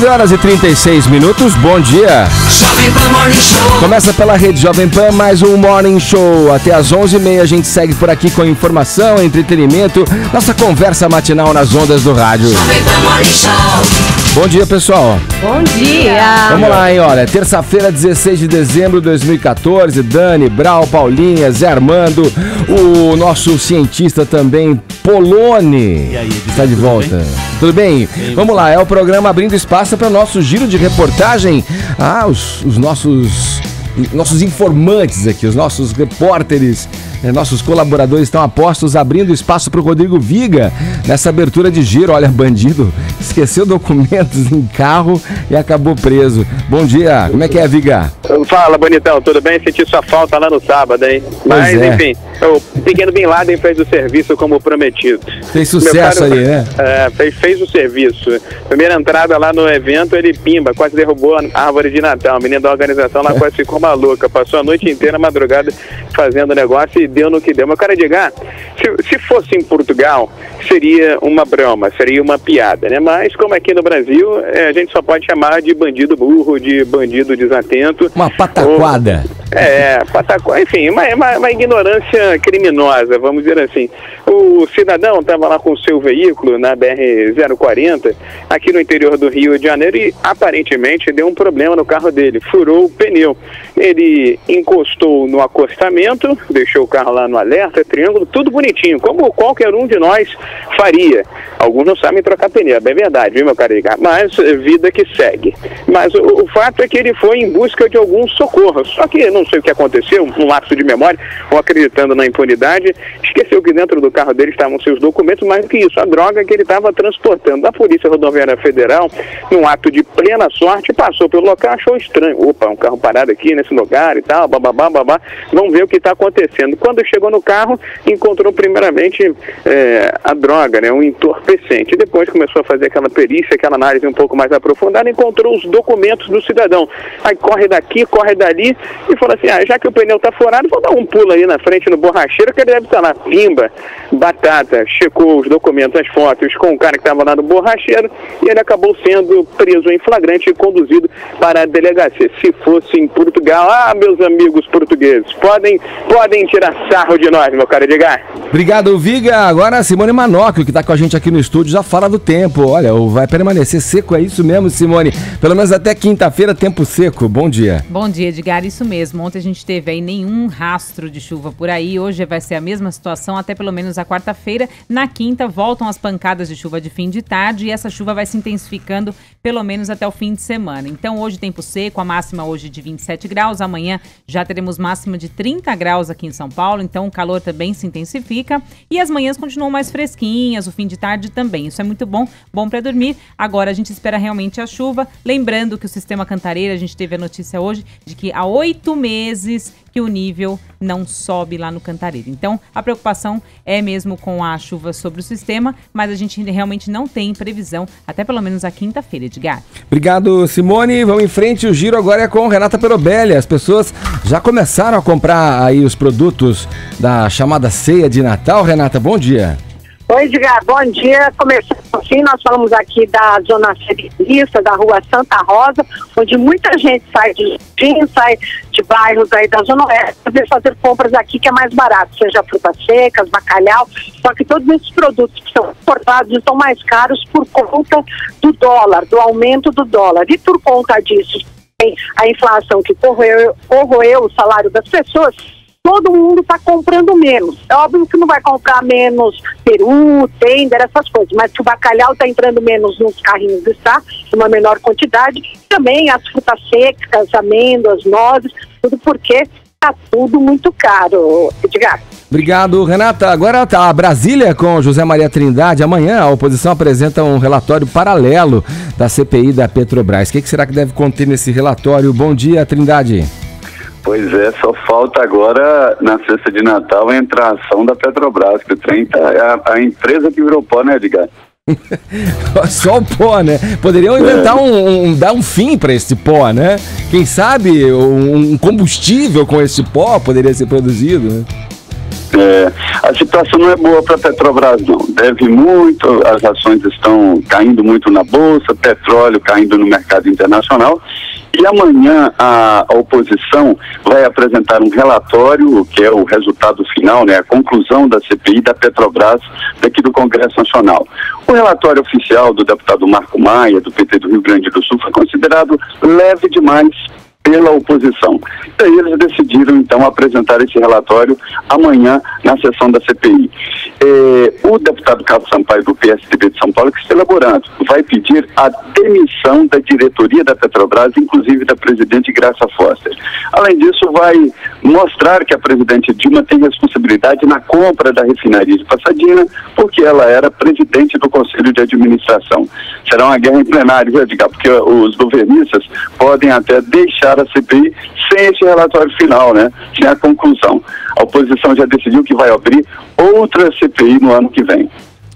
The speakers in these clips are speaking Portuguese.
9h36, bom dia. Jovem Pan Morning Show. Começa pela rede Jovem Pan, mais um Morning Show. Até às 11h30 a gente segue por aqui com informação, entretenimento, nossa conversa matinal nas ondas do rádio. Jovem Pan Morning Show. Bom dia, pessoal. Bom dia. Vamos lá, hein, olha, terça-feira, 16 de dezembro de 2014, Dani, Brau, Paulinha, Zé Armando, o nosso cientista também, Poloni, E aí, está de volta. Tudo bem? Vamos lá, é o programa abrindo espaço para o nosso giro de reportagem. Os nossos informantes aqui, os nossos repórteres, nossos colaboradores estão a postos abrindo espaço para o Rodrigo Viga nessa abertura de giro. Olha, bandido esqueceu documentos em carro e acabou preso. Bom dia, como é que é, Viga? Fala, bonitão, tudo bem? Senti sua falta lá no sábado, hein? Mas, enfim, o pequeno Bin Laden fez o serviço como prometido. Fez sucesso ali, né? Fez o serviço. Primeira entrada lá no evento, ele pimba, quase derrubou a árvore de Natal. A menina da organização lá quase ficou maluca. Passou a noite inteira, madrugada, fazendo negócio e deu no que deu. Mas, cara, diga, se fosse em Portugal, seria uma broma, seria uma piada, né? Mas, como aqui no Brasil, a gente só pode chamar de bandido burro, de bandido desatento. Uma pataquada. Pataquada, enfim, uma ignorância criminosa, vamos dizer assim. O cidadão estava lá com o seu veículo na BR-040, aqui no interior do Rio de Janeiro, e aparentemente deu um problema no carro dele, furou o pneu. Ele encostou no acostamento, deixou o carro lá no alerta, triângulo, tudo bonitinho, como qualquer um de nós faria. Alguns não sabem trocar pneu, é bem verdade, viu, meu caro? Mas vida que segue. Mas o fato é que ele foi em busca de algum socorro. Só que não sei o que aconteceu, um lapso de memória, ou acreditando na impunidade, esqueceu que dentro do carro dele estavam seus documentos, mais do que isso, a droga que ele estava transportando. A Polícia Rodoviária Federal, num ato de plena sorte, passou pelo local, achou estranho. Opa, um carro parado aqui nesse lugar e tal, bababá. Vamos ver o que está acontecendo. Quando chegou no carro, encontrou primeiramente a droga, né, um entorpecente. Depois começou a fazer aquela perícia, aquela análise um pouco mais aprofundada, encontrou os documentos do cidadão. Aí corre daqui, corre dali e falou assim, já que o pneu está furado, vou dar um pulo aí na frente no borracheiro, que ele deve estar lá. Pimba, batata, checou os documentos, as fotos com o cara que estava lá no borracheiro e ele acabou sendo preso em flagrante e conduzido para a delegacia. Se fosse em Portugal, meus amigos portugueses, podem tirar sarro de nós, meu cara Edgar. Obrigado, Viga. Agora a Simone Manocchio, que está com a gente aqui no estúdio, já fala do tempo. Olha, vai permanecer seco, é isso mesmo, Simone? Pelo menos até quinta-feira, tempo seco. Bom dia. Bom dia, Edgar. Isso mesmo. Ontem a gente teve aí nenhum rastro de chuva por aí. Hoje vai ser a mesma situação até pelo menos a quarta-feira. Na quinta voltam as pancadas de chuva de fim de tarde e essa chuva vai se intensificando pelo menos até o fim de semana. Então hoje tempo seco, a máxima hoje de 27 graus. Amanhã já teremos máxima de 30 graus aqui em São Paulo. Então o calor também se intensifica e as manhãs continuam mais fresquinhas, o fim de tarde também. Isso é muito bom para dormir. Agora a gente espera realmente a chuva. Lembrando que o sistema Cantareira, a gente teve a notícia hoje de que há 8 meses que o nível não sobe lá no Cantareira. Então, a preocupação é mesmo com a chuva sobre o sistema, mas a gente realmente não tem previsão até pelo menos a quinta-feira, Edgar. Obrigado, Simone. Vamos em frente. O giro agora é com Renata Perobelli. As pessoas já começaram a comprar aí os produtos da chamada ceia de Natal. Renata, bom dia. Oi, Edgar, bom dia. Começando assim, nós falamos aqui da Zona Serenista, da Rua Santa Rosa, onde muita gente sai de Jardim, sai de bairros aí da Zona Oeste, para fazer compras aqui que é mais barato, seja frutas secas, bacalhau, só que todos esses produtos que são importados estão mais caros por conta do dólar, do aumento do dólar. E por conta disso, a inflação que corroeu o salário das pessoas, todo mundo está comprando menos. É óbvio que não vai comprar menos peru, tender, essas coisas, mas que o bacalhau está entrando menos nos carrinhos, está em uma menor quantidade. Também as frutas secas, amêndoas, nozes, tudo porque está tudo muito caro, Edgar. Obrigado, Renata. Agora tá a Brasília com José Maria Trindade. Amanhã a oposição apresenta um relatório paralelo da CPI da Petrobras. O que será que deve conter nesse relatório? Bom dia, Trindade. Pois é, só falta agora, na cesta de Natal, entrar a ação da Petrobras, que o trem é a empresa que virou pó, né, Edgar? Só o pó, né? Poderiam inventar dar um fim para esse pó, né? Quem sabe um combustível com esse pó poderia ser produzido, né? a situação não é boa para a Petrobras, não. Deve muito, as ações estão caindo muito na Bolsa, petróleo caindo no mercado internacional. E amanhã a oposição vai apresentar um relatório, que é o resultado final, né, a conclusão da CPI da Petrobras daqui do Congresso Nacional. O relatório oficial do deputado Marco Maia, do PT do Rio Grande do Sul, foi considerado leve demais pela oposição. E aí eles decidiram, então, apresentar esse relatório amanhã na sessão da CPI. O deputado Carlos Sampaio, do PSDB de São Paulo, que está elaborando, vai pedir a demissão da diretoria da Petrobras, inclusive da presidente Graça Foster. Além disso, vai mostrar que a presidente Dilma tem responsabilidade na compra da refinaria de Passadina, porque ela era presidente do Conselho de Administração. Será uma guerra em plenário, viu, Edgar? Porque os governistas podem até deixar a CPI sem esse relatório final, né? Sem a conclusão. A oposição já decidiu que vai abrir outra CPI no ano que vem.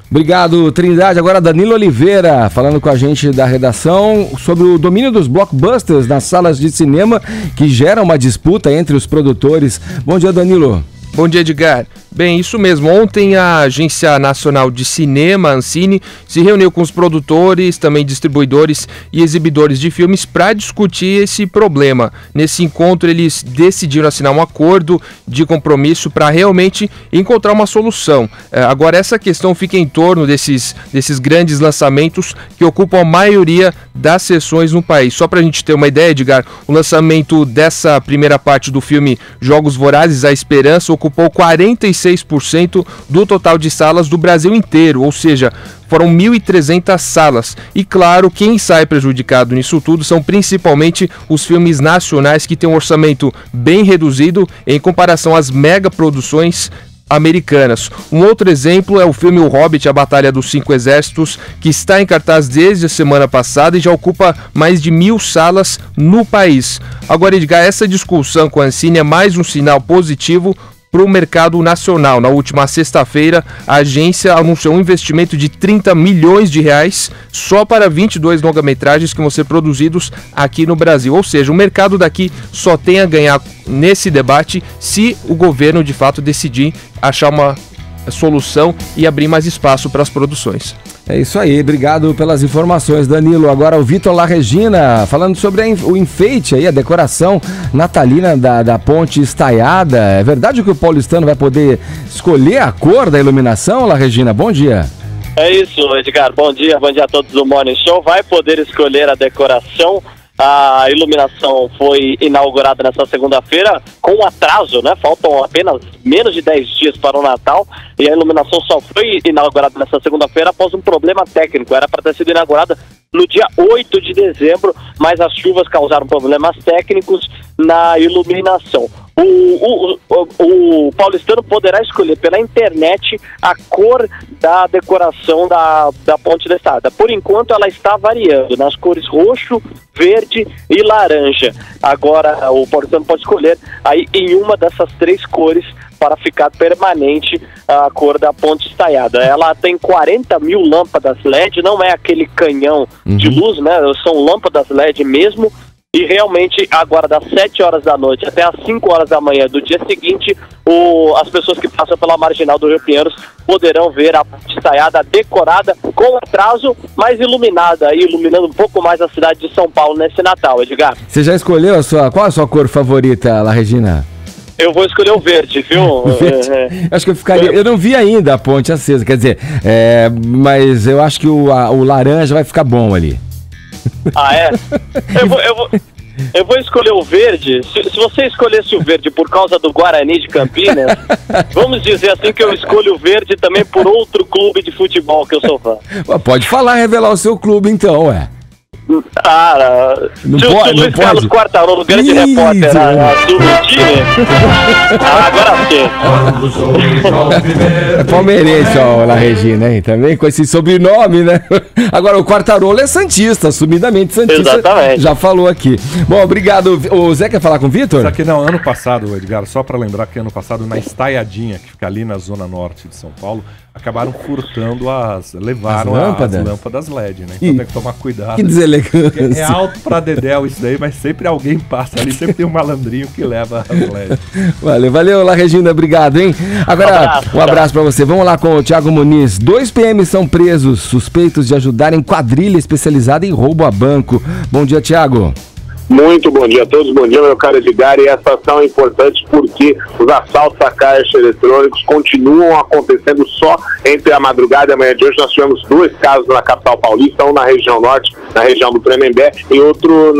Obrigado, Trindade. Agora Danilo Oliveira, falando com a gente da redação sobre o domínio dos blockbusters nas salas de cinema, que gera uma disputa entre os produtores. Bom dia, Danilo. Bom dia, Edgar. Bem, isso mesmo. Ontem a Agência Nacional de Cinema, Ancine, se reuniu com os produtores, também distribuidores e exibidores de filmes para discutir esse problema. Nesse encontro, eles decidiram assinar um acordo de compromisso para realmente encontrar uma solução. Agora, essa questão fica em torno desses grandes lançamentos que ocupam a maioria das sessões no país. Só para a gente ter uma ideia, Edgar, o lançamento dessa primeira parte do filme Jogos Vorazes, A Esperança, ocupou 46% do total de salas do Brasil inteiro, ou seja, foram 1.300 salas. E claro, quem sai prejudicado nisso tudo são principalmente os filmes nacionais, que têm um orçamento bem reduzido em comparação às mega produções americanas. Um outro exemplo é o filme O Hobbit, A Batalha dos Cinco Exércitos, que está em cartaz desde a semana passada e já ocupa mais de 1.000 salas no país. Agora, Edgar, essa discussão com a Ancine é mais um sinal positivo para o mercado nacional. Na última sexta-feira, a agência anunciou um investimento de 30 milhões de reais só para 22 longa-metragens que vão ser produzidos aqui no Brasil. Ou seja, o mercado daqui só tem a ganhar nesse debate se o governo de fato decidir achar uma solução e abrir mais espaço para as produções. É isso aí, obrigado pelas informações, Danilo. Agora o Vitor Larregina, falando sobre o enfeite aí, a decoração natalina da ponte estaiada. É verdade que o paulistano vai poder escolher a cor da iluminação, Larregina? Bom dia. É isso, Edgar. Bom dia a todos do Morning Show. Vai poder escolher a decoração. A iluminação foi inaugurada nessa segunda-feira com atraso, né? Faltam apenas menos de 10 dias para o Natal e a iluminação só foi inaugurada nessa segunda-feira após um problema técnico. Era para ter sido inaugurada no dia 8 de dezembro, mas as chuvas causaram problemas técnicos na iluminação. O paulistano poderá escolher pela internet a cor da decoração da ponte da estrada. Por enquanto ela está variando nas cores roxo, verde e laranja. Agora o paulistano pode escolher aí em uma dessas três cores para ficar permanente a cor da ponte estaiada. Ela tem 40 mil lâmpadas LED, não é aquele canhão de luz, né? São lâmpadas LED mesmo. E realmente, agora das 7 horas da noite até as 5 horas da manhã do dia seguinte, as pessoas que passam pela marginal do Rio Pinheiros poderão ver a ponte estaiada decorada com atraso, mas iluminada, iluminando um pouco mais a cidade de São Paulo nesse Natal, Edgar. Você já escolheu qual a sua cor favorita, Larregina? Eu vou escolher o verde, viu? O verde. Acho que eu ficaria... Eu não vi ainda a ponte acesa, quer dizer, mas eu acho que o laranja vai ficar bom ali. Ah, é? Eu vou escolher o verde. Se você escolhesse o verde por causa do Guarani de Campinas, vamos dizer assim que eu escolho o verde também por outro clube de futebol que eu sou fã. Pode falar, revelar o seu clube então, Não pode, se o Luiz Carlos Quartarolo, grande repórter do time, agora sim. É palmeirense, ó, Larregina, hein? Também com esse sobrenome, né? Agora, o Quartarolo é santista, assumidamente santista. Exatamente. Já falou aqui. Bom, obrado. O Zé quer falar com o Vitor? Só que não, ano passado, Edgar, só para lembrar que ano passado, na Estaiadinha, que fica ali na zona norte de São Paulo, acabaram furtando levaram as lâmpadas LED, né? Então tem que tomar cuidado. Que deselegante. elegância. É alto pra dedéu isso daí, mas sempre alguém passa ali, sempre tem um malandrinho que leva as LED. Valeu lá, Regina, obrigado, hein? Agora, um abraço pra você. Vamos lá com o Thiago Muniz. 2 PMs são presos, suspeitos de ajudarem quadrilha especializada em roubo a banco. Bom dia, Thiago. Muito bom dia a todos, bom dia meu caro Edgar, e essa ação é importante porque os assaltos a caixas eletrônicos continuam acontecendo só entre a madrugada e a manhã de hoje. Nós tivemos 2 casos na capital paulista, um na região norte, na região do Tremembé, e outro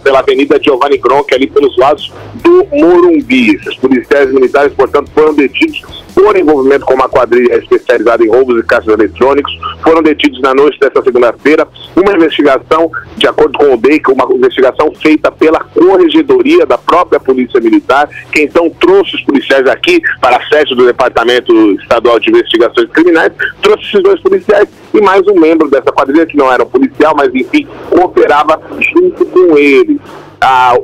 pela Avenida Giovanni Gronchi, ali pelos lados do Morumbi. Os policiais militares, portanto, foram detidos por envolvimento com uma quadrilha especializada em roubos de caixas eletrônicos, foram detidos na noite desta segunda-feira. Uma investigação, de acordo com o DEIC, uma investigação feita pela Corregedoria da própria Polícia Militar, que então trouxe os policiais aqui para a sede do Departamento Estadual de Investigações Criminais, trouxe esses 2 policiais e mais um membro dessa quadrilha, que não era um policial, mas enfim, operava junto com ele. A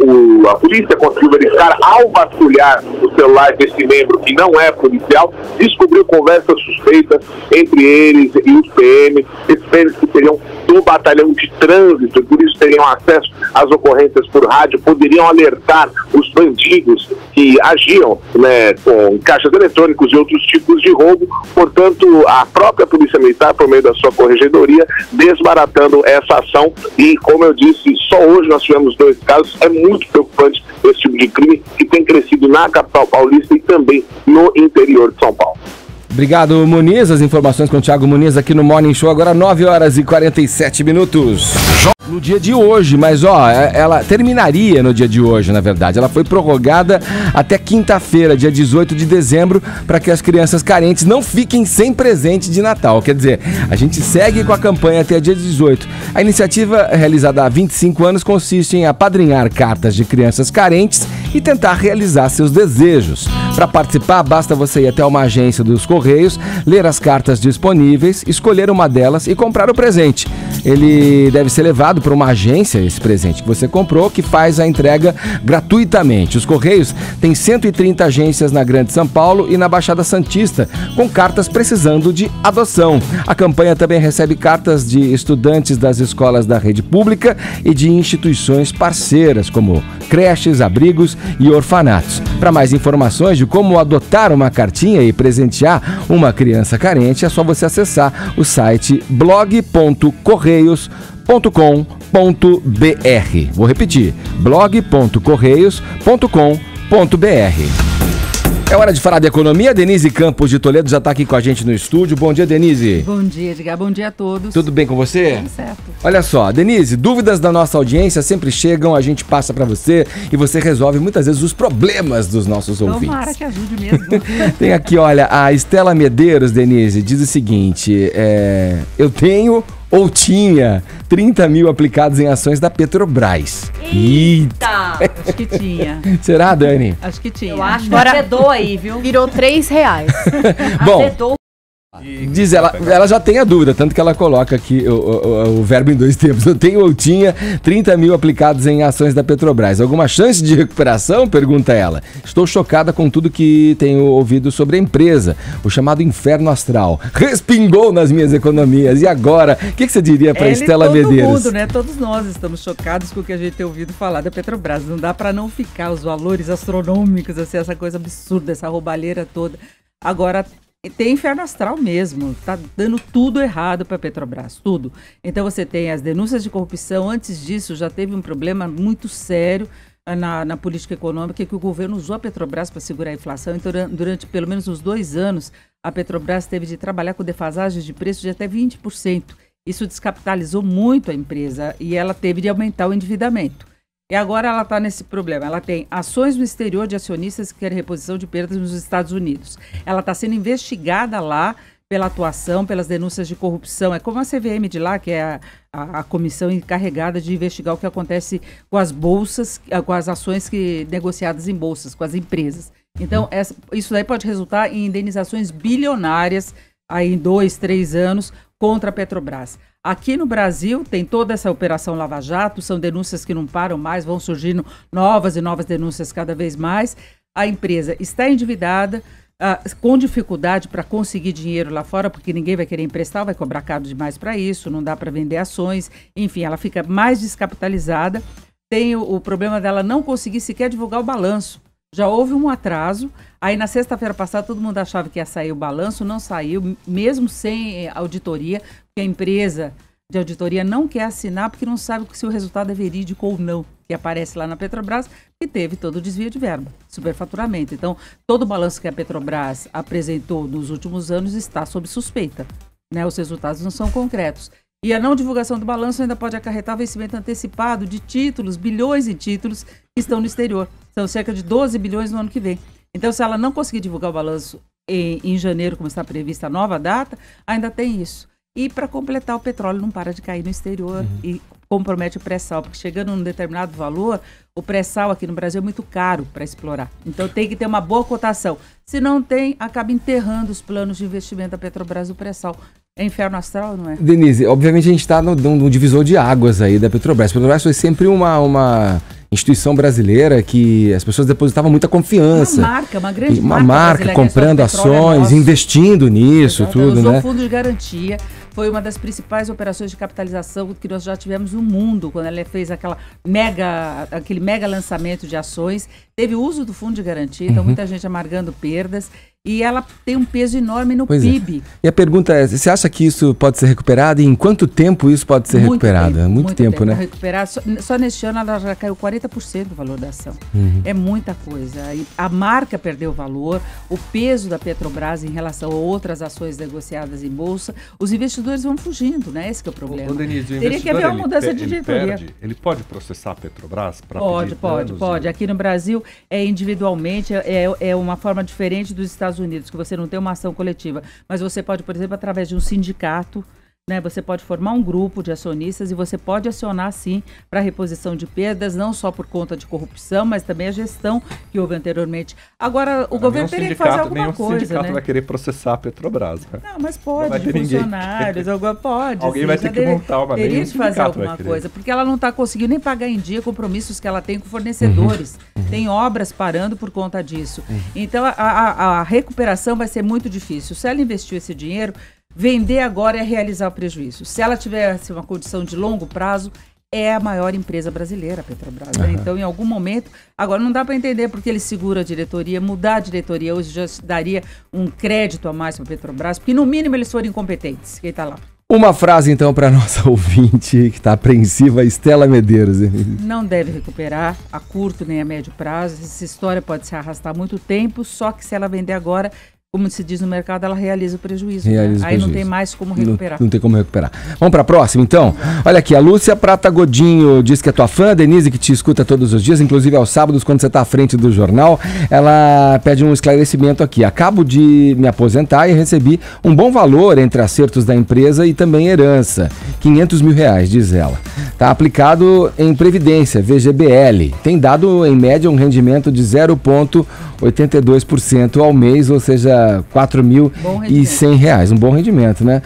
polícia conseguiu verificar, ao vasculhar o celular desse membro que não é policial, descobriu conversas suspeitas entre eles e os PMs, esses PMs que seriam do batalhão de trânsito, por isso teriam acesso às ocorrências por rádio, poderiam alertar os bandidos que agiam, né, com caixas eletrônicos e outros tipos de roubo. Portanto, a própria Polícia Militar, por meio da sua corregedoria, desbaratando essa ação, e como eu disse, só hoje nós tivemos 2 casos. É muito preocupante esse tipo de crime que tem crescido na capital paulista e também no interior de São Paulo. Obrigado, Muniz. As informações com o Thiago Muniz aqui no Morning Show, agora 9h47. No dia de hoje, mas ela terminaria no dia de hoje, na verdade. Ela foi prorrogada até quinta-feira, dia 18 de dezembro, para que as crianças carentes não fiquem sem presente de Natal. Quer dizer, a gente segue com a campanha até dia 18. A iniciativa, realizada há 25 anos, consiste em apadrinhar cartas de crianças carentes e tentar realizar seus desejos. Para participar, basta você ir até uma agência dos Correios, ler as cartas disponíveis, escolher uma delas e comprar o presente. Ele deve ser levado para uma agência, esse presente que você comprou, que faz a entrega gratuitamente. Os Correios têm 130 agências na Grande São Paulo e na Baixada Santista, com cartas precisando de adoção. A campanha também recebe cartas de estudantes das escolas da rede pública e de instituições parceiras, como creches, abrigos e orfanatos. Para mais informações de como adotar uma cartinha e presentear uma criança carente, é só você acessar o site blog.correios.com.br. Vou repetir, blog.correios.com.br. É hora de falar de economia. Denise Campos de Toledo já está aqui com a gente no estúdio. Bom dia, Denise. Bom dia, Edgar. Bom dia a todos. Tudo bem com você? Tudo certo. Olha só, Denise, dúvidas da nossa audiência sempre chegam, a gente passa para você e você resolve muitas vezes os problemas dos nossos ouvintes. Tomara que ajude mesmo. Tem aqui, olha, a Estela Medeiros, Denise, diz o seguinte, eu tenho ou tinha 30 mil aplicados em ações da Petrobras. Eita! Acho que tinha. Será, Dani? Acho que tinha. Eu acho que azedou aí, viu? Virou R$3. Bom, azedou. Diz ela já tem a dúvida, tanto que ela coloca aqui o verbo em 2 tempos. Eu tenho ou tinha 30 mil aplicados em ações da Petrobras. Alguma chance de recuperação? Pergunta ela. Estou chocada com tudo que tenho ouvido sobre a empresa. O chamado inferno astral respingou nas minhas economias. E agora? O que você diria para Estela Medeiros? Todo mundo, né? Todos nós estamos chocados com o que a gente tem ouvido falar da Petrobras. Não dá para não ficar os valores astronômicos, assim, essa coisa absurda, essa roubalheira toda. Agora, tem inferno astral mesmo, tá dando tudo errado para a Petrobras, tudo. Então você tem as denúncias de corrupção, antes disso já teve um problema muito sério na política econômica, que o governo usou a Petrobras para segurar a inflação. Então, durante pelo menos uns 2 anos, a Petrobras teve de trabalhar com defasagens de preço de até 20%. Isso descapitalizou muito a empresa e ela teve de aumentar o endividamento. E agora ela está nesse problema. Ela tem ações no exterior de acionistas que querem reposição de perdas nos Estados Unidos. Ela está sendo investigada lá pela atuação, pelas denúncias de corrupção. É como a CVM de lá, que é a comissão encarregada de investigar o que acontece com as bolsas, com as ações negociadas em bolsas, com as empresas. Então, isso daí pode resultar em indenizações bilionárias aí em 2, 3 anos contra a Petrobras. Aqui no Brasil tem toda essa operação Lava Jato, são denúncias que não param mais, vão surgindo novas e novas denúncias cada vez mais. A empresa está endividada, com dificuldade para conseguir dinheiro lá fora, porque ninguém vai querer emprestar, vai cobrar caro demais para isso, não dá para vender ações, enfim, ela fica mais descapitalizada. Tem o problema dela não conseguir sequer divulgar o balanço. Já houve um atraso, aí na sexta-feira passada todo mundo achava que ia sair o balanço, não saiu, mesmo sem auditoria, porque a empresa de auditoria não quer assinar porque não sabe se o resultado é verídico ou não, que aparece lá na Petrobras, que teve todo o desvio de verba, superfaturamento. Então, todo o balanço que a Petrobras apresentou nos últimos anos está sob suspeita, né? Os resultados não são concretos. E a não divulgação do balanço ainda pode acarretar vencimento antecipado de títulos, bilhões em títulos que estão no exterior. São cerca de 12 bilhões no ano que vem. Então, se ela não conseguir divulgar o balanço em janeiro, como está prevista a nova data, ainda tem isso. E para completar, o petróleo não para de cair no exterior e compromete o pré-sal, porque chegando num determinado valor, o pré-sal aqui no Brasil é muito caro para explorar. Então tem que ter uma boa cotação. Se não tem, acaba enterrando os planos de investimento da Petrobras do pré-sal. É inferno astral, não é? Denise, obviamente a gente está num divisor de águas aí da Petrobras. A Petrobras foi sempre uma instituição brasileira que as pessoas depositavam muita confiança. Uma grande marca. Uma marca comprando ações, investindo nisso, tudo, usou né? o fundo de garantia. Foi uma das principais operações de capitalização que nós já tivemos no mundo, quando ela fez aquele mega lançamento de ações. Teve uso do fundo de garantia, então muita gente amargando perdas. E ela tem um peso enorme no PIB. E a pergunta é, você acha que isso pode ser recuperado? E em quanto tempo isso pode ser recuperado? Muito tempo, né? Recuperar. Só neste ano ela já caiu 40% do valor da ação. É muita coisa. E a marca perdeu valor, o peso da Petrobras em relação a outras ações negociadas em bolsa, os investidores vão fugindo, né? Esse que é o problema. Denise, teria que haver uma mudança de diretoria. Ele pode processar a Petrobras? Pode. Aqui no Brasil, individualmente, é uma forma diferente dos Estados Unidos, que você não tem uma ação coletiva, mas você pode, por exemplo, através de um sindicato, né, você pode formar um grupo de acionistas e você pode acionar, sim, para reposição de perdas, não só por conta de corrupção, mas também a gestão que houve anteriormente. Agora, o governo teria que fazer alguma coisa, o sindicato né? vai querer processar a Petrobras. Né? Não, mas pode, de funcionários, pode. Alguém vai ter que montar uma teria que fazer alguma coisa, porque ela não está conseguindo nem pagar em dia compromissos que ela tem com fornecedores. Tem obras parando por conta disso. Então, a recuperação vai ser muito difícil. Se ela investiu esse dinheiro, vender agora é realizar o prejuízo. Se ela tivesse uma condição de longo prazo, é a maior empresa brasileira, a Petrobras. Né? Então, em algum momento, agora não dá para entender porque ele segura a diretoria, mudar a diretoria hoje já daria um crédito a mais para a Petrobras, porque no mínimo eles foram incompetentes. Quem está lá? Uma frase, então, para nossa ouvinte que está apreensiva, Estela Medeiros. Não deve recuperar a curto nem a médio prazo. Essa história pode se arrastar muito tempo, só que se ela vender agora, como se diz no mercado, ela realiza o prejuízo. Aí não tem mais como recuperar. Não tem como recuperar. Vamos para a próxima, então? Olha aqui, a Lúcia Prata Godinho diz que é tua fã, Denise, que te escuta todos os dias, inclusive aos sábados, quando você está à frente do jornal. Ela pede um esclarecimento aqui. Acabo de me aposentar e recebi um bom valor entre acertos da empresa e também herança. R$500 mil, diz ela. Está aplicado em Previdência, VGBL. Tem dado, em média, um rendimento de 0,82% ao mês, ou seja, R$4.100, um bom rendimento, né?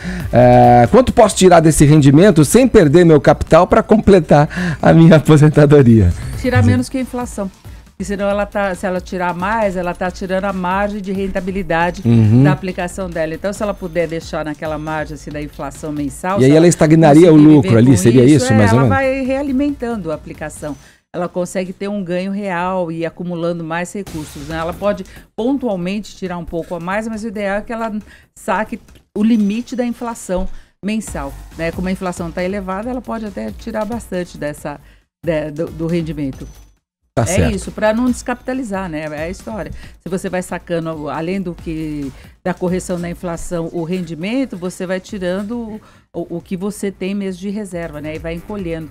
Quanto posso tirar desse rendimento sem perder meu capital para completar a minha aposentadoria? Tirar menos que a inflação. Porque senão se ela tirar mais, ela está tirando a margem de rentabilidade da aplicação dela. Então, se ela puder deixar naquela margem assim, da inflação mensal... E aí ela estagnaria o lucro ali, seria isso? Mais ou menos? Ela vai realimentando a aplicação. Ela consegue ter um ganho real e acumulando mais recursos, né? Ela pode pontualmente tirar um pouco a mais, mas o ideal é que ela saque o limite da inflação mensal, né? Como a inflação está elevada, ela pode até tirar bastante do rendimento. Tá certo. Isso, para não descapitalizar, né? É a história. Se você vai sacando, além da correção da inflação, o rendimento, você vai tirando o que você tem mesmo de reserva, né? E vai encolhendo.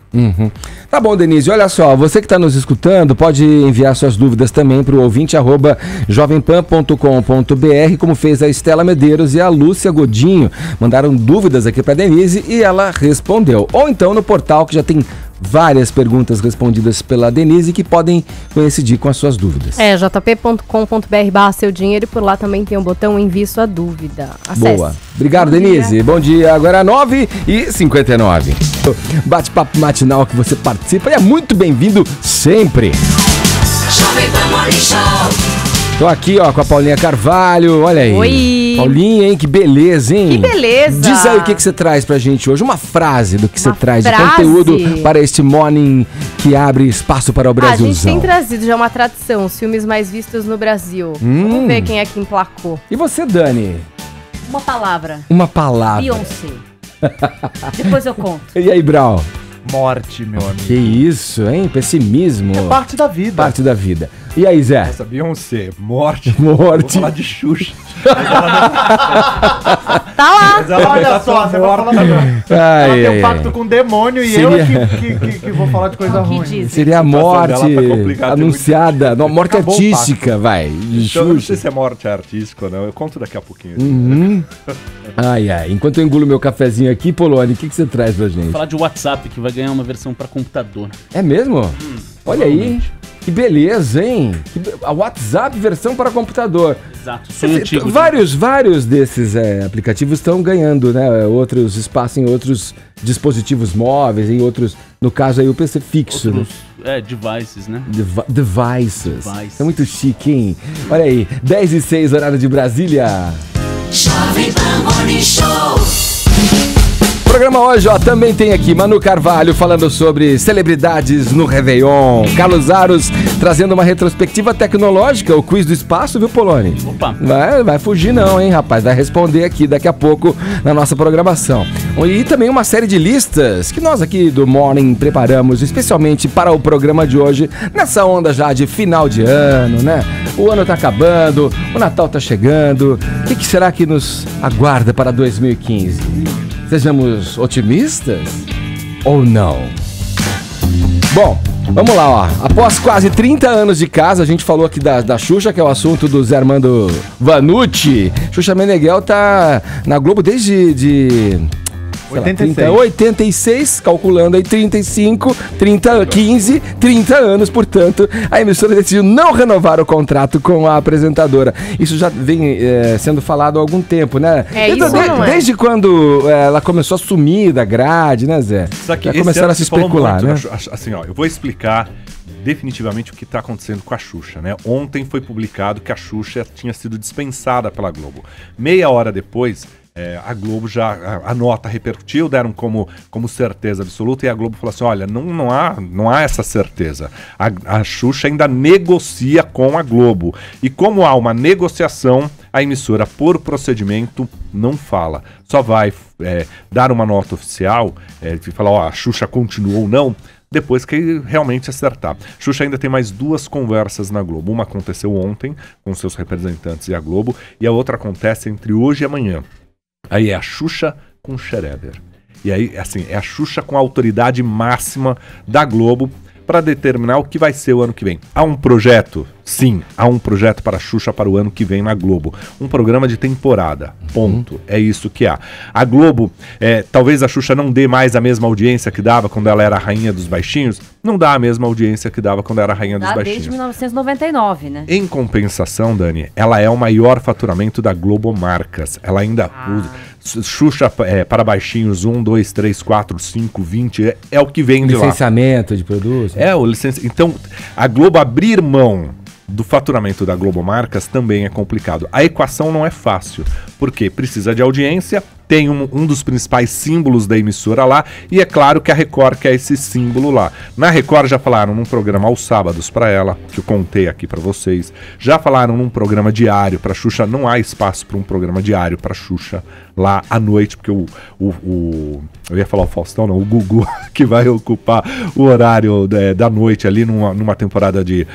Tá bom, Denise. Olha só, você que está nos escutando, pode enviar suas dúvidas também para o ouvinte@jovempan.com.br, como fez a Estela Medeiros e a Lúcia Godinho. Mandaram dúvidas aqui para Denise e ela respondeu. Ou então no portal, que já tem várias perguntas respondidas pela Denise que podem coincidir com as suas dúvidas. jp.com.br/seu dinheiro, e por lá também tem o botão envie sua dúvida. Acesse. Boa. Obrigado, Denise. Bom dia. Agora 9h59. Bate-papo matinal que você participa e é muito bem-vindo sempre. Jovem Pan Morning Show. Tô aqui, ó, com a Paulinha Carvalho, olha aí. Oi. Paulinha, hein, que beleza, hein? Que beleza. Diz aí o que você traz pra gente hoje, uma frase do que você traz, de frase? conteúdo para este morning que abre espaço para o A Brasilzão. gente tem trazido já uma tradição, os filmes mais vistos no Brasil. Vamos ver quem é que emplacou. E você, Dani? Uma palavra. Uma palavra. Beyoncé. Depois eu conto. E aí, Brau? Morte, meu amigo. Que isso, hein? Pessimismo. É parte da vida. Parte da vida. E aí, Zé? Nossa, Beyoncé, morte. Morte. Vou falar de Xuxa. Tá lá. Mas ela olha só, você vai falar agora. Ela tem um pacto com o demônio e eu que vou falar de coisa ruim. Seria a morte anunciada, muito... morte artística, vai. Então, eu não sei se é morte artística ou não, eu conto daqui a pouquinho. Ai, ai. Enquanto eu engulo meu cafezinho aqui, Poloni, o que você traz pra gente? Vou falar de WhatsApp, que vai ganhar uma versão para computador. É mesmo? Olha aí. Que beleza, hein? A WhatsApp versão para computador. Exato. Sonho antigo. Vários desses aplicativos estão ganhando, né? Outros espaço em outros dispositivos móveis, em outros, no caso aí o PC fixo. Outros, devices, né? Devices. É muito chique, hein? Olha aí, 10h06, horário de Brasília. Jovem Pan Morning Show. O programa hoje, ó, também tem aqui Manu Carvalho falando sobre celebridades no Réveillon. Carlos Aros trazendo uma retrospectiva tecnológica, o quiz do espaço, viu, Poloni? Opa! Vai fugir não, hein, rapaz? Vai responder aqui daqui a pouco na nossa programação. E também uma série de listas que nós aqui do Morning preparamos especialmente para o programa de hoje, nessa onda já de final de ano, né? O ano tá acabando, o Natal tá chegando. O que será que nos aguarda para 2015? Sejamos otimistas ou não? Bom, vamos lá, ó. Após quase 30 anos de casa, a gente falou aqui da Xuxa, que é o assunto do Zé Armando Vanucci. Xuxa Meneghel tá na Globo desde 86, calculando aí 35, 30, 15, 30 anos, portanto, a emissora decidiu não renovar o contrato com a apresentadora. Isso já vem sendo falado há algum tempo, né? Desde quando ela começou a sumir da grade, né, Zé? Já começaram a se especular, né? Assim, ó, eu vou explicar definitivamente o que está acontecendo com a Xuxa, né? Ontem foi publicado que a Xuxa tinha sido dispensada pela Globo. Meia hora depois, a Globo a nota repercutiu, deram como certeza absoluta, e a Globo falou assim, olha, não há essa certeza. A Xuxa ainda negocia com a Globo. E como há uma negociação, a emissora, por procedimento, não fala. Só vai dar uma nota oficial, falar, ó, a Xuxa continua ou não, depois que realmente acertar. Xuxa ainda tem mais 2 conversas na Globo. Uma aconteceu ontem, com seus representantes e a Globo, e a outra acontece entre hoje e amanhã. Aí é a Xuxa com Schroeder. E aí, assim, é a Xuxa com a autoridade máxima da Globo para determinar o que vai ser o ano que vem. Há um projeto? Sim, há um projeto para a Xuxa para o ano que vem na Globo. Um programa de temporada, ponto. É isso que há. A Globo, talvez a Xuxa não dê mais a mesma audiência que dava quando ela era a rainha dos baixinhos, não dá a mesma audiência que dava quando era a rainha dos baixinhos. Desde 1999, né? Em compensação, Dani, ela é o maior faturamento da Globo Marcas. Ela ainda usa Xuxa para baixinhos 1, 2, 3, 4, 5, 20, é o que vem de lá. Licenciamento de produtos. Então, a Globo abrir mão do faturamento da Globo Marcas também é complicado. A equação não é fácil, porque precisa de audiência, tem um dos principais símbolos da emissora lá, e é claro que a Record quer esse símbolo lá. Na Record já falaram num programa aos sábados para ela, que eu contei aqui para vocês, já falaram num programa diário para Xuxa, não há espaço para um programa diário para Xuxa lá à noite, porque eu ia falar o Faustão, não, o Gugu, que vai ocupar o horário da noite ali numa temporada de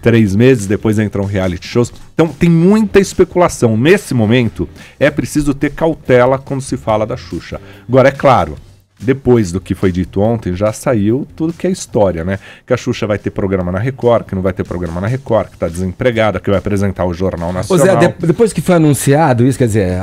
3 meses, depois entram reality shows. Então tem muita especulação. Nesse momento é preciso ter cautela quando se fala da Xuxa. Agora, é claro, depois do que foi dito ontem, já saiu tudo que é história, né? Que a Xuxa vai ter programa na Record, que não vai ter programa na Record, que tá desempregada, que vai apresentar o Jornal Nacional. Ô Zé, depois que foi anunciado isso, quer dizer,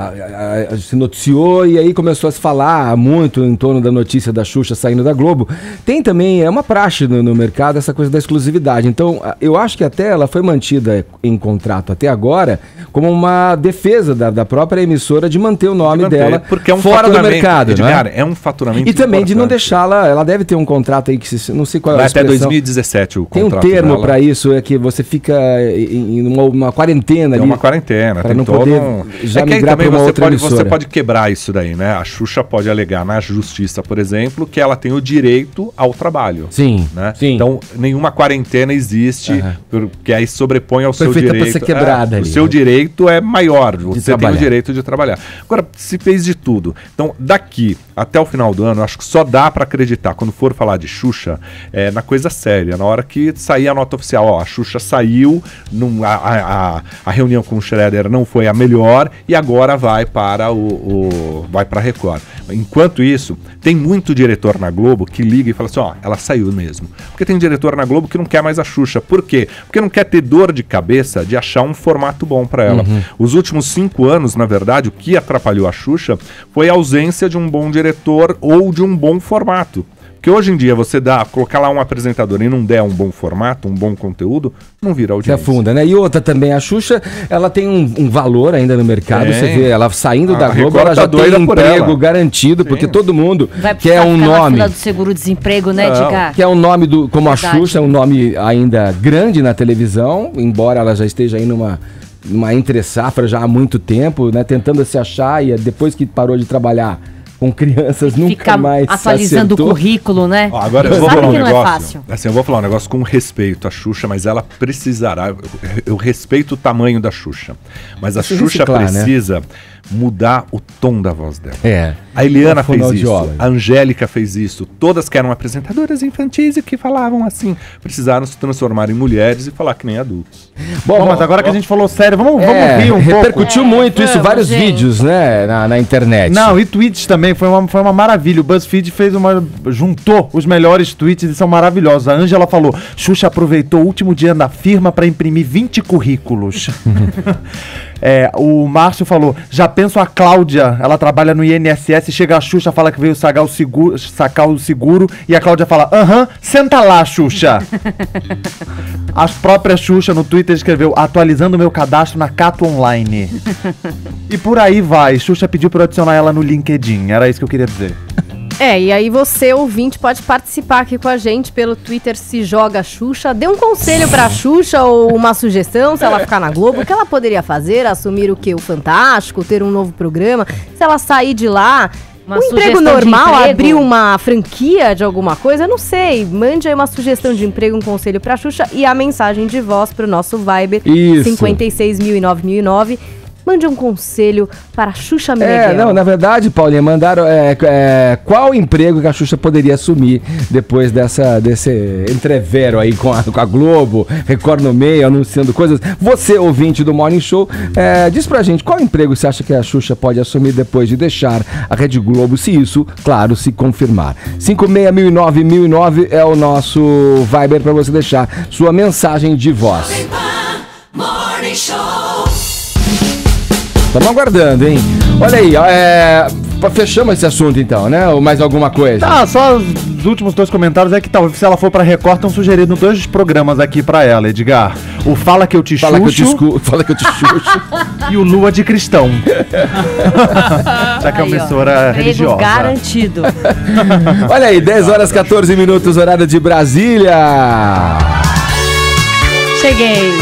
se noticiou e aí começou a se falar muito em torno da notícia da Xuxa saindo da Globo, tem também, uma praxe no mercado essa coisa da exclusividade. Então, eu acho que até ela foi mantida em contrato até agora como uma defesa da própria emissora de manter o nome dela porque é um fora do mercado, Edgar, né? é um faturamento E também de não deixá-la, ela deve ter um contrato aí que não sei qual é a Vai até expressão. 2017 o Tem contrato um termo dela. para isso, é que você fica em uma quarentena Tem ali. uma quarentena, Pra tem não todo poder já que aí migrar também pra uma outra você emissora. Pode quebrar isso daí, né? A Xuxa pode alegar na justiça, por exemplo, que ela tem o direito ao trabalho. Sim, né? sim. Então, nenhuma quarentena existe, porque aí sobrepõe ao seu Perfeita pra direito. ser quebrada ali, o seu né? direito é maior, você tem trabalhar. o direito de trabalhar. Agora, se fez de tudo. Então, daqui até o final do ano, acho que só dá para acreditar, quando for falar de Xuxa, na coisa séria, na hora que sair a nota oficial, ó, a Xuxa saiu, a reunião com o Schroeder não foi a melhor e agora vai para vai para a Record. Enquanto isso, tem muito diretor na Globo que liga e fala assim, ó, ela saiu mesmo. Porque tem diretor na Globo que não quer mais a Xuxa. Por quê? Porque não quer ter dor de cabeça de achar um formato bom para ela. Os últimos 5 anos, na verdade, o que atrapalhou a Xuxa foi a ausência de um bom diretor ou de um bom formato. Porque hoje em dia você colocar lá um apresentador e não der um bom formato, um bom conteúdo, não vira Se audiência. afunda, né? E outra também, a Xuxa, ela tem um valor ainda no mercado. Tem. Você vê, ela saindo da Globo, Record ela já tá doida tem por emprego ela. garantido, porque todo mundo Vai quer um ficar na nome. fila do seguro-desemprego, né, Edgar? Que é um nome como a Verdade. Xuxa, é um nome ainda grande na televisão, embora ela já esteja aí numa entre-safra já há muito tempo, né? Tentando se achar e depois que parou de trabalhar com crianças, nunca Ficar mais atualizando o acertou. currículo, né? Ó, agora eu vou Sabe falar um que não é negócio. fácil. Assim, eu vou falar um negócio com respeito à Xuxa, mas ela precisará. Eu respeito o tamanho da Xuxa. Mas a Se Xuxa reciclar, né? precisa mudar o tom da voz dela. É. A Eliana Uma fez isso, fonoaudióloga. a Angélica fez isso. Todas que eram apresentadoras infantis e que falavam assim, precisaram se transformar em mulheres e falar que nem adultos. Bom, mas agora que a gente falou sério, vamos ouvir um pouco. Repercutiu muito isso, vamos, vários gente. vídeos, né, na internet. Não, e tweets também, foi uma maravilha. O BuzzFeed juntou os melhores tweets e são maravilhosos. A Ângela falou, Xuxa aproveitou o último dia da firma para imprimir 20 currículos. O Márcio falou, já penso a Cláudia, ela trabalha no INSS, chega a Xuxa, fala que veio sacar o seguro e a Cláudia fala, senta lá, Xuxa. A própria Xuxa no Twitter escreveu, atualizando meu cadastro na Cato Online. E por aí vai, Xuxa pediu para eu adicionar ela no LinkedIn, era isso que eu queria dizer. E aí você, ouvinte, pode participar aqui com a gente pelo Twitter Se Joga Xuxa. Dê um conselho pra Xuxa ou uma sugestão, se ela ficar na Globo, o que ela poderia fazer? Assumir o quê? O Fantástico? Ter um novo programa? Se ela sair de lá... Uma um emprego sugestão de normal, emprego? abrir uma franquia de alguma coisa, não sei. Mande aí uma sugestão de emprego, um conselho pra Xuxa e a mensagem de voz pro nosso Viber, Isso. 56.009.009. Mande um conselho para a Xuxa Meneghel. Não, na verdade, Paulinha, mandaram qual emprego que a Xuxa poderia assumir depois desse entrevero aí com a Globo, Record no meio, anunciando coisas. Você, ouvinte do Morning Show, diz pra gente qual emprego você acha que a Xuxa pode assumir depois de deixar a Rede Globo, se isso, claro, se confirmar. 56.009.009 é o nosso Viber pra você deixar sua mensagem de voz. Morning Show. Estamos aguardando, hein? Olha aí, fechamos esse assunto então, né? Ou mais alguma coisa? Só os últimos 2 comentários é que talvez se ela for pra Record, estão sugerindo 2 programas aqui pra ela, Edgar. O Fala Que Eu Te Xuxo. Fala Que Eu Te Xuxo. E o Lua de Cristão. Já que é uma emissora religiosa. Garantido. Olha aí, 10 horas 14 minutos, horário de Brasília. Cheguei.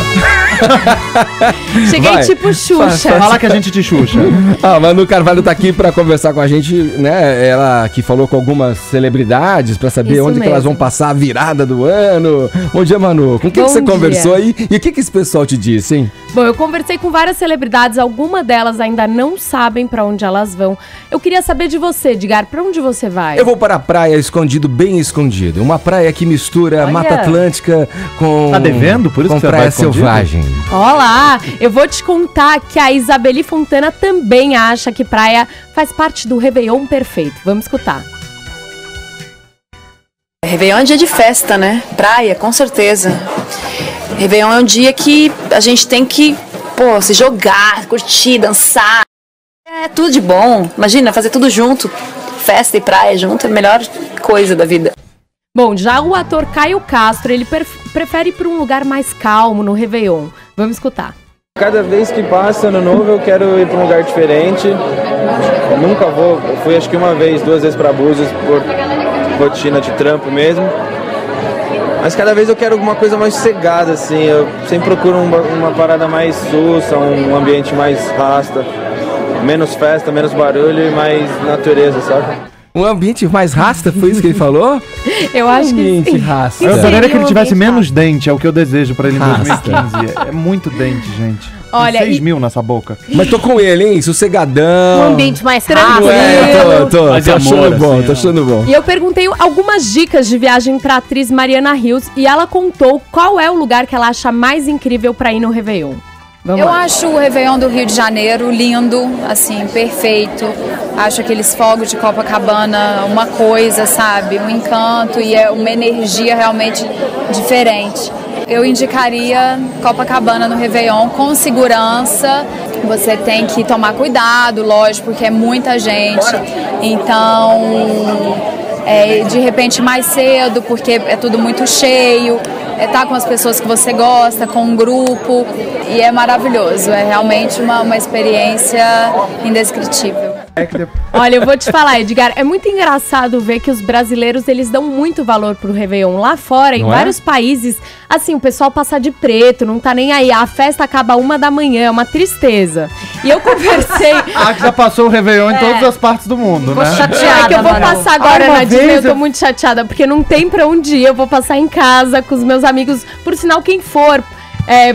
Cheguei Vai. tipo Xuxa. Fala que a gente te Xuxa. A Manu Carvalho tá aqui pra conversar com a gente, né? Ela que falou com algumas celebridades pra saber Isso onde que elas mesmo. vão passar a virada do ano. Bom dia, Manu. Com quem que Bom você dia. conversou aí? E o que esse pessoal te disse, hein? Bom, eu conversei com várias celebridades, algumas delas ainda não sabem pra onde elas vão. Eu queria saber de você, Edgar, pra onde você vai? Eu vou para a praia escondido, bem escondido. Uma praia que mistura Olha. Mata Atlântica com... Tá devendo? Por isso com que você praia vai escondido? selvagem. Olá, eu vou te contar que a Isabeli Fontana também acha que praia faz parte do Réveillon perfeito. Vamos escutar. Réveillon é dia de festa, né? Praia, com certeza. Réveillon é um dia que a gente tem que, se jogar, curtir, dançar. É tudo de bom. Imagina, fazer tudo junto. Festa e praia junto é a melhor coisa da vida. Bom, já o ator Caio Castro, ele prefere ir para um lugar mais calmo no Réveillon. Vamos escutar. Cada vez que passa ano novo eu quero ir para um lugar diferente. nunca vou, eu fui acho que uma vez, 2 vezes pra Búzios por rotina de trampo mesmo. Mas cada vez eu quero alguma coisa mais sossegada, assim, eu sempre procuro uma parada mais sussa, um ambiente mais rasta, menos festa, menos barulho e mais natureza, sabe? Um ambiente mais rasta, foi isso que ele falou? Eu acho que ambiente sim. rasta. Eu gostaria que ele tivesse menos dente, é o que eu desejo pra ele em Rasta. 2015. É muito dente, gente. Olha, Tem 6 mil nessa boca. Mas tô com ele, hein? Sossegadão. Um ambiente mais rápido. Não é, tô Mais achando amor, bom, assim, tô achando bom. E eu perguntei algumas dicas de viagem pra atriz Mariana Rios e ela contou qual é o lugar que ela acha mais incrível pra ir no Réveillon. Vamos Eu lá. acho o Réveillon do Rio de Janeiro lindo, assim, perfeito. Acho aqueles fogos de Copacabana uma coisa, sabe? Um encanto e é uma energia realmente diferente. Eu indicaria Copacabana no Réveillon com segurança. Você tem que tomar cuidado, lógico, porque é muita gente. Então, de repente mais cedo, porque é tudo muito cheio. Tá com as pessoas que você gosta, com um grupo. E é maravilhoso. É realmente uma experiência indescritível. Olha, eu vou te falar, Edgar, é muito engraçado ver que os brasileiros, eles dão muito valor pro Réveillon. Lá fora, em Não é? vários países, assim, o pessoal passa de preto, não tá nem aí. A festa acaba 1h, é uma tristeza. E eu conversei... Que já passou o Réveillon em todas as partes do mundo, né? É que eu vou passar agora uma na Disney, vez eu tô muito chateada, porque não tem pra onde ir. Eu vou passar em casa com os meus amigos, por sinal, quem for...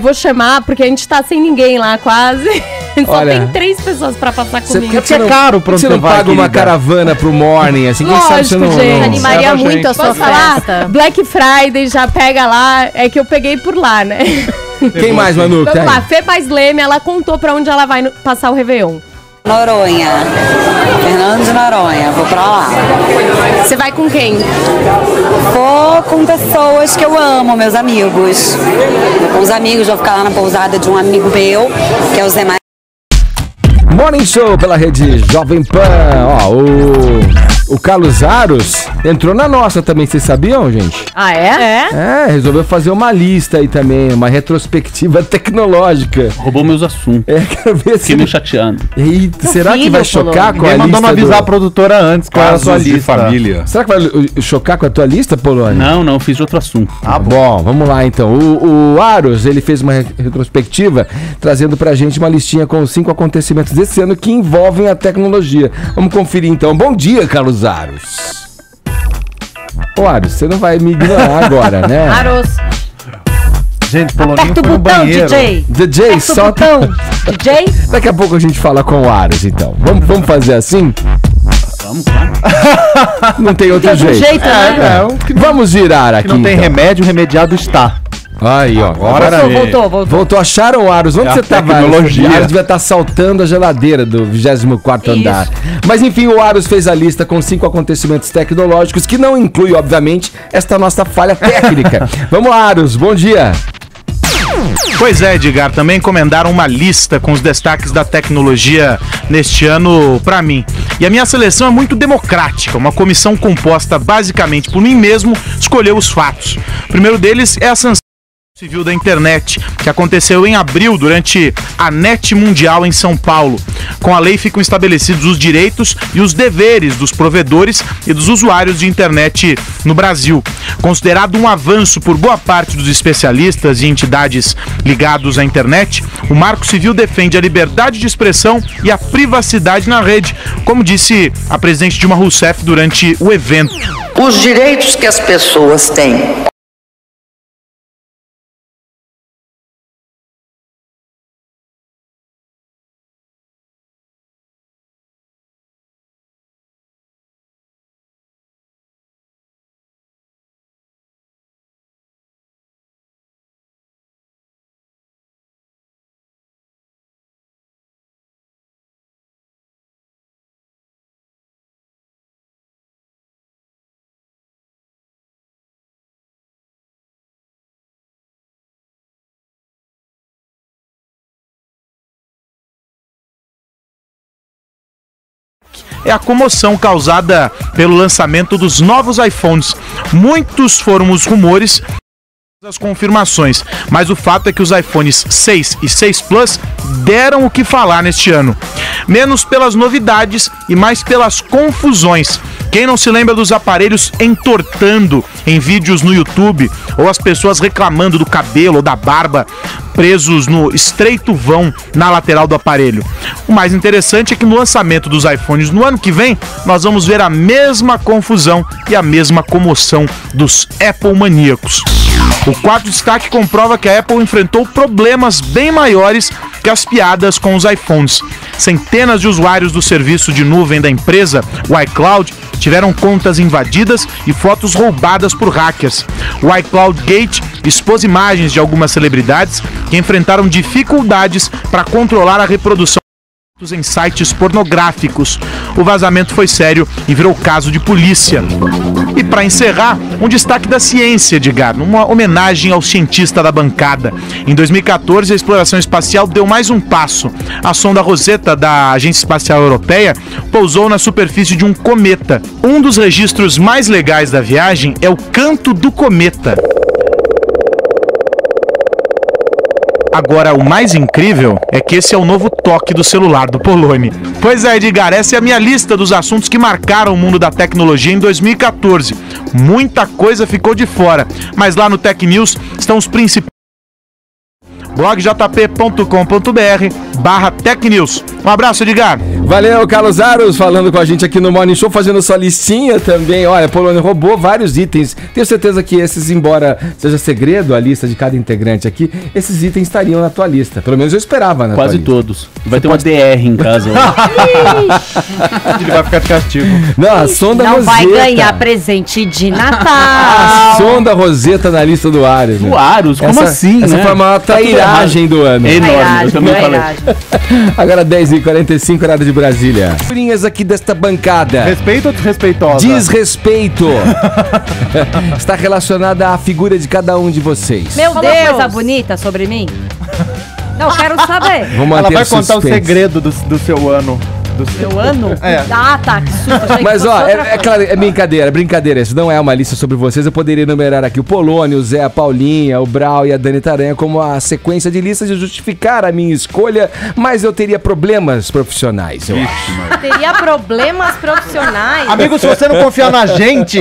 vou chamar, porque a gente tá sem ninguém lá quase. Só Olha, tem 3 pessoas pra passar comigo. Por que você não paga uma caravana pro Morning? Assim, quem sabe você Lógico, não... gente. não- Animaria muito a sua Posso falar? festa. Black Friday, já pega lá. É que eu peguei por lá, né? Quem mais, Manu? Vamos lá, Fê Paz Leme, ela contou pra onde ela vai passar o Réveillon. Noronha, Fernando de Noronha, vou pra lá. Você vai com quem? Vou com pessoas que eu amo, meus amigos. Vou com os amigos, vou ficar lá na pousada de um amigo meu, que é o Zé Maria. Morning Show pela rede Jovem Pan. Ó, o Carlos Aros entrou na nossa também, vocês sabiam, gente? Ah, é? Resolveu fazer uma lista aí também, uma retrospectiva tecnológica. Roubou meus assuntos. Quero ver se... Fiquei meio chateado. Eita, será que vai chocar com a Ninguém lista mandou não avisar do- a produtora antes qual era a sua Casos de lista. família. Será que vai chocar com a tua lista, Polônia? Não, fiz outro assunto. Ah, bom, vamos lá então. O Aros, ele fez uma retrospectiva trazendo pra gente uma listinha com os 5 acontecimentos desse ano que envolvem a tecnologia. Vamos conferir então. Bom dia, Carlos Aros. Ô, Aros, você não vai me ignorar agora, né? Aros. Gente, Poloninho Aperta o foi no botão, banheiro. DJ. DJ, Aperta o solta. botão. DJ. Daqui a pouco a gente fala com o Aros, então. Vamos fazer assim? Vamos, claro. Não tem outro Tem outro jeito. jeito, né? Vamos girar Que aqui. não tem então. remédio, o remediado está. Aí, ó. Agora Voltou. Acharam o Aros. Onde É a você tava? tecnologia. O Aros devia estar saltando a geladeira do 24º andar. Mas enfim, o Aros fez a lista com 5 acontecimentos tecnológicos, que não inclui, obviamente, esta nossa falha técnica. Vamos lá, Aros. Bom dia. Pois é, Edgar, também encomendaram uma lista com os destaques da tecnologia neste ano pra mim. E a minha seleção é muito democrática, uma comissão composta basicamente por mim mesmo escolheu os fatos. O primeiro deles é a sanção civil da internet, que aconteceu em abril durante a NET Mundial em São Paulo. Com a lei ficam estabelecidos os direitos e os deveres dos provedores e dos usuários de internet no Brasil. Considerado um avanço por boa parte dos especialistas e entidades ligados à internet, o Marco Civil defende a liberdade de expressão e a privacidade na rede, como disse a presidente Dilma Rousseff durante o evento. Os direitos que as pessoas têm. É a comoção causada pelo lançamento dos novos iPhones. Muitos foram os rumores, as confirmações, mas o fato é que os iPhones 6 e 6 Plus deram o que falar neste ano. Menos pelas novidades e mais pelas confusões. Quem não se lembra dos aparelhos entortando em vídeos no YouTube, ou as pessoas reclamando do cabelo ou da barba presos no estreito vão na lateral do aparelho? O mais interessante é que no lançamento dos iPhones no ano que vem, nós vamos ver a mesma confusão e a mesma comoção dos Apple maníacos. O quarto destaque comprova que a Apple enfrentou problemas bem maiores que as piadas com os iPhones. Centenas de usuários do serviço de nuvem da empresa, o iCloud, tiveram contas invadidas e fotos roubadas por hackers. O iCloud Gate expôs imagens de algumas celebridades que enfrentaram dificuldades para controlar a reprodução em sites pornográficos. O vazamento foi sério e virou caso de polícia. E para encerrar, um destaque da ciência, Edgar, uma homenagem ao cientista da bancada. Em 2014, a exploração espacial deu mais um passo. A sonda Rosetta da Agência Espacial Europeia pousou na superfície de um cometa. Um dos registros mais legais da viagem é o canto do cometa. Agora, o mais incrível é que esse é o novo toque do celular do Poloni. Pois é, Edgar, essa é a minha lista dos assuntos que marcaram o mundo da tecnologia em 2014. Muita coisa ficou de fora, mas lá no Tech News estão os principais. blogjp.com.br/TecNews. Um abraço, Edgar. Valeu, Carlos Aros, falando com a gente aqui no Morning Show, fazendo sua listinha também. Olha, Polônia roubou vários itens. Tenho certeza que esses, embora seja segredo a lista de cada integrante aqui, esses itens estariam na tua lista. Pelo menos eu esperava, né? Quase todos. Vai ter uma DR em casa. Ele vai ficar de castigo. Não, a sonda Não Rosetta. vai ganhar presente de Natal. A sonda Rosetta na lista do Aros. Né? O Aros? Como assim, essa né? foi a maior trairagem do ano. É enorme, eu também falei. Agora 10h45, horário de Brasília. Linhas aqui desta bancada. Respeito ou desrespeitosa? Desrespeito. Está relacionada à figura de cada um de vocês. Meu Deus! Coisa bonita sobre mim? Não, quero saber. Vamos Ela manter vai o contar o suspense. segredo do seu ano. Meu ano? É. Ah, tá, que susto. achei que Mas fosse ó, outra é coisa. claro, é brincadeira. Isso não é uma lista sobre vocês. Eu poderia enumerar aqui o Polônio, o Zé, a Paulinha, o Brau e a Dani Taranha como a sequência de listas de justificar a minha escolha, mas eu teria problemas profissionais, eu acho. Teria problemas profissionais. Amigo, se você não confiar na gente,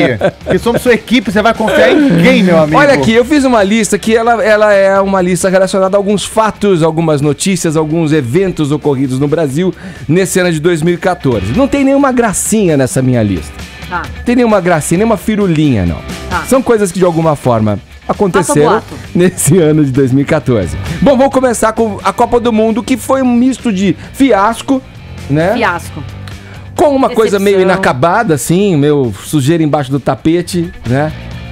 que somos sua equipe, você vai confiar em quem, meu amigo? Olha aqui, eu fiz uma lista que ela é uma lista relacionada a alguns fatos, algumas notícias, alguns eventos ocorridos no Brasil nesse ano de 2014. Não tem nenhuma gracinha nessa minha lista. Tá. Não tem nenhuma gracinha, nenhuma firulinha, não. Tá. São coisas que de alguma forma aconteceram boato. nesse ano de 2014. Bom, vamos começar com a Copa do Mundo, que foi um misto de fiasco, né? Fiasco. Com uma coisa meio Decepção. inacabada, assim, meio sujeira embaixo do tapete, né?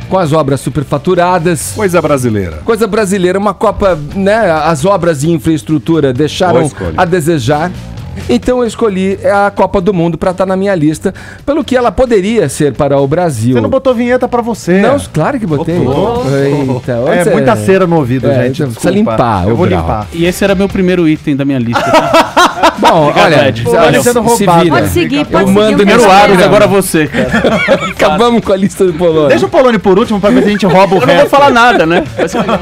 Com as obras superfaturadas. Coisa brasileira. Coisa brasileira, uma Copa, né? As obras de infraestrutura deixaram Boa escolha. a desejar. Então eu escolhi a Copa do Mundo para estar na minha lista, pelo que ela poderia ser para o Brasil. Você não botou vinheta pra você. Não, claro que botei. Eita, É muita cera no ouvido, gente. Precisa desculpa. limpar. Eu o vou Brau. limpar. E esse era meu primeiro item da minha lista. Tá? Bom, Obrigado, olha, Ed. olha, sendo se roubado. vira. Pode seguir, Eu pode seguir. mando Primeiro nesse Aros, programa. agora você, cara. Acabamos com a lista do Polônia. Deixa o Polônio por último pra ver se a gente rouba o Eu não resto. vou falar nada, né? Vai ser legal.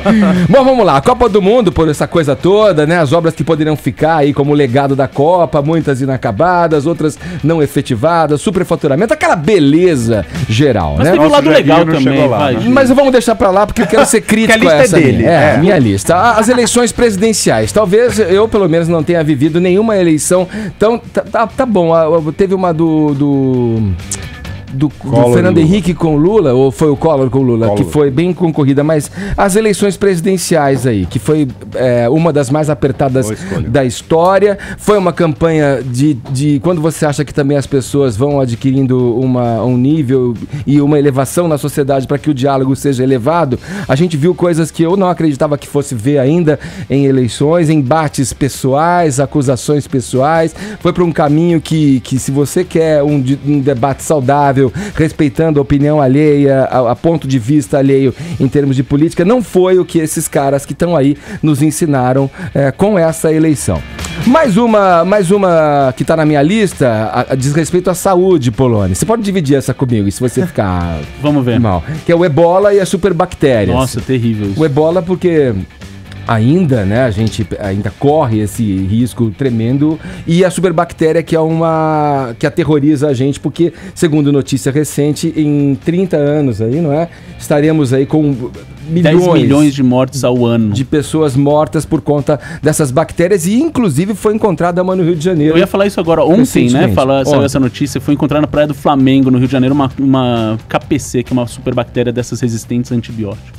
Bom, vamos lá. A Copa do Mundo, por essa coisa toda, né? As obras que poderiam ficar aí como legado da Copa, muitas inacabadas, outras não efetivadas, superfaturamento, aquela beleza geral, Mas né? teve um lado Nosso legal Jaguinho não também, chegou lá, vai. né? Mas vamos deixar pra lá porque eu quero ser crítico Porque a lista essa é dele. minha. É. Minha lista. As eleições presidenciais. Talvez eu, pelo menos, não tenha vivido nenhuma eleição. Então, tá bom. Teve uma do Collor Fernando e Lula. Henrique com Lula, ou foi o Collor com Lula, Collor. que foi bem concorrida, mas as eleições presidenciais aí, que foi uma das mais apertadas Boa escolha. da história, foi uma campanha de quando você acha que também as pessoas vão adquirindo um nível e uma elevação na sociedade para que o diálogo seja elevado, a gente viu coisas que eu não acreditava que fosse ver ainda em eleições, embates pessoais, acusações pessoais, foi para um caminho que se você quer um debate saudável, respeitando a opinião alheia, a ponto de vista alheio em termos de política, não foi o que esses caras que estão aí nos ensinaram com essa eleição. Mais uma que está na minha lista, diz respeito à saúde, Polônia. Você pode dividir essa comigo, se você ficar Vamos ver. mal. Que é o ebola e as superbactérias. Nossa, terrível isso. O ebola porque ainda, né? A gente ainda corre esse risco tremendo. E a superbactéria que aterroriza a gente, porque, segundo notícia recente, em 30 anos aí, não é? Estaremos aí com 10 milhões de mortes ao ano. De pessoas mortas por conta dessas bactérias, e inclusive foi encontrada uma no Rio de Janeiro. Eu ia falar isso agora ontem, né? Saiu essa notícia, foi encontrada na Praia do Flamengo, no Rio de Janeiro, uma KPC, que é uma superbactéria dessas resistentes a antibióticos.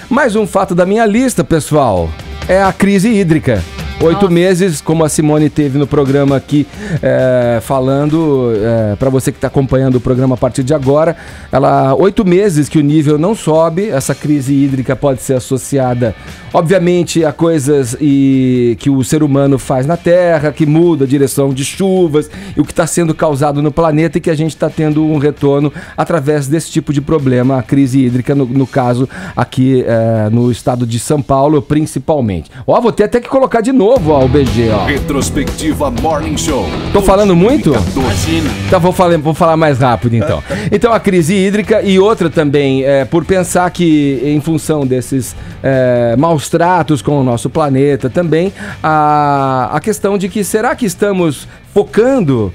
Mais um fato da minha lista, pessoal, é a crise hídrica. 8 meses, como a Simone teve no programa aqui, falando, para você que está acompanhando o programa a partir de agora, 8 meses que o nível não sobe. Essa crise hídrica pode ser associada, obviamente, a coisas que o ser humano faz na Terra, que muda a direção de chuvas, e o que está sendo causado no planeta, e que a gente está tendo um retorno através desse tipo de problema, a crise hídrica, no caso aqui no estado de São Paulo, principalmente. Vou ter até que colocar de novo o BG, ó. Retrospectiva Morning Show. Tô falando muito? Então vou falar mais rápido, então. Então, a crise hídrica, e outra também, por pensar que, em função desses maus tratos com o nosso planeta, também a questão de que, será que estamos focando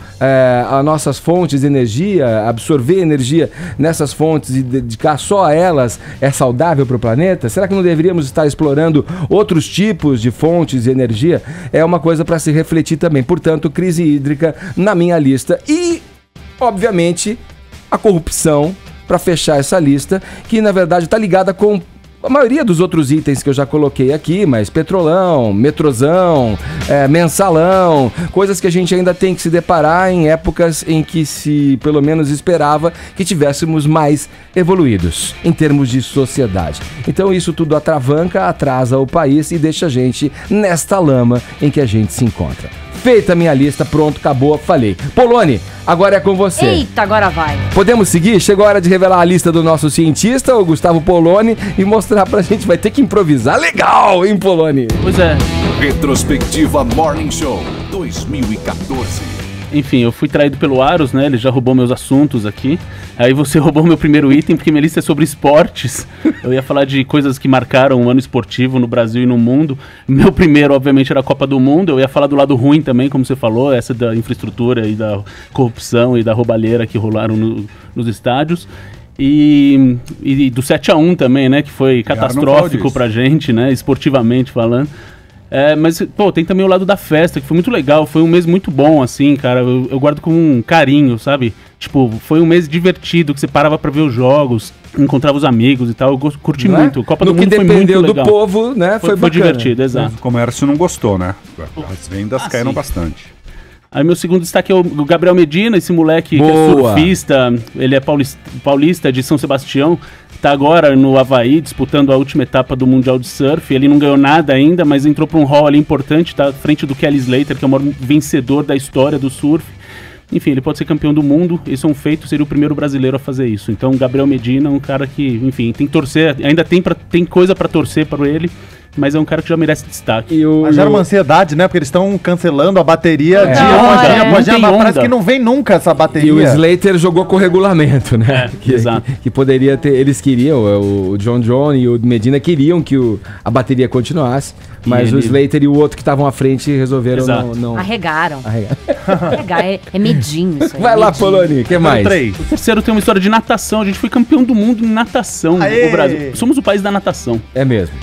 as nossas fontes de energia, absorver energia nessas fontes e dedicar só a elas é saudável para o planeta? Será que não deveríamos estar explorando outros tipos de fontes de energia? É uma coisa para se refletir também. Portanto, crise hídrica na minha lista. E, obviamente, a corrupção, para fechar essa lista, que na verdade está ligada com a maioria dos outros itens que eu já coloquei aqui, mas petrolão, metrozão, mensalão, coisas que a gente ainda tem que se deparar em épocas em que se, pelo menos, esperava que tivéssemos mais evoluídos em termos de sociedade. Então isso tudo atravanca, atrasa o país e deixa a gente nesta lama em que a gente se encontra. Feita a minha lista, pronto, acabou, falei. Poloni, agora é com você. Eita, agora vai. Podemos seguir? Chegou a hora de revelar a lista do nosso cientista, o Gustavo Poloni, e mostrar pra gente. Vai ter que improvisar. Legal, hein, Poloni? Pois é. Retrospectiva Morning Show 2014. Enfim, eu fui traído pelo Aros, né? Ele já roubou meus assuntos aqui. Aí você roubou meu primeiro item, porque minha lista é sobre esportes. Eu ia falar de coisas que marcaram o ano esportivo no Brasil e no mundo. Meu primeiro, obviamente, era a Copa do Mundo. Eu ia falar do lado ruim também, como você falou, essa da infraestrutura e da corrupção e da roubalheira que rolaram nos estádios. E do 7-1 também, né? Que foi catastrófico pra gente, né? Esportivamente falando. Mas, pô, tem também o lado da festa, que foi muito legal. Foi um mês muito bom, assim, cara. Eu guardo com um carinho, sabe? Tipo, foi um mês divertido, que você parava pra ver os jogos, encontrava os amigos e tal. Eu curti muito. Copa do Mundo foi muito legal. Do povo, né? Foi divertido, exato. O comércio não gostou, né? As vendas caíram bastante. Aí meu segundo destaque é o Gabriel Medina, esse moleque que é surfista. Ele é paulista de São Sebastião. Tá agora no Havaí, disputando a última etapa do Mundial de Surf. Ele não ganhou nada ainda, mas entrou para um hall ali importante, tá à frente do Kelly Slater, que é o maior vencedor da história do surf. Enfim, ele pode ser campeão do mundo, isso é um feito, seria o primeiro brasileiro a fazer isso. Então, Gabriel Medina é um cara que, enfim, tem que torcer, ainda tem coisa para torcer para ele, mas é um cara que já merece destaque. Mas gera uma ansiedade, né? Porque eles estão cancelando a bateria dia após dia, parece que não vem nunca essa bateria. E o Slater jogou com o regulamento, né? Exato. Que poderia ter, eles queriam, o John e o Medina queriam que a bateria continuasse, mas o Slater e o outro que estavam à frente resolveram não... Arregaram. Arregar é medinho isso aí. Vai lá, Poloni, o que mais? O terceiro tem uma história de natação. A gente foi campeão do mundo em natação no Brasil. Somos o país da natação. É mesmo.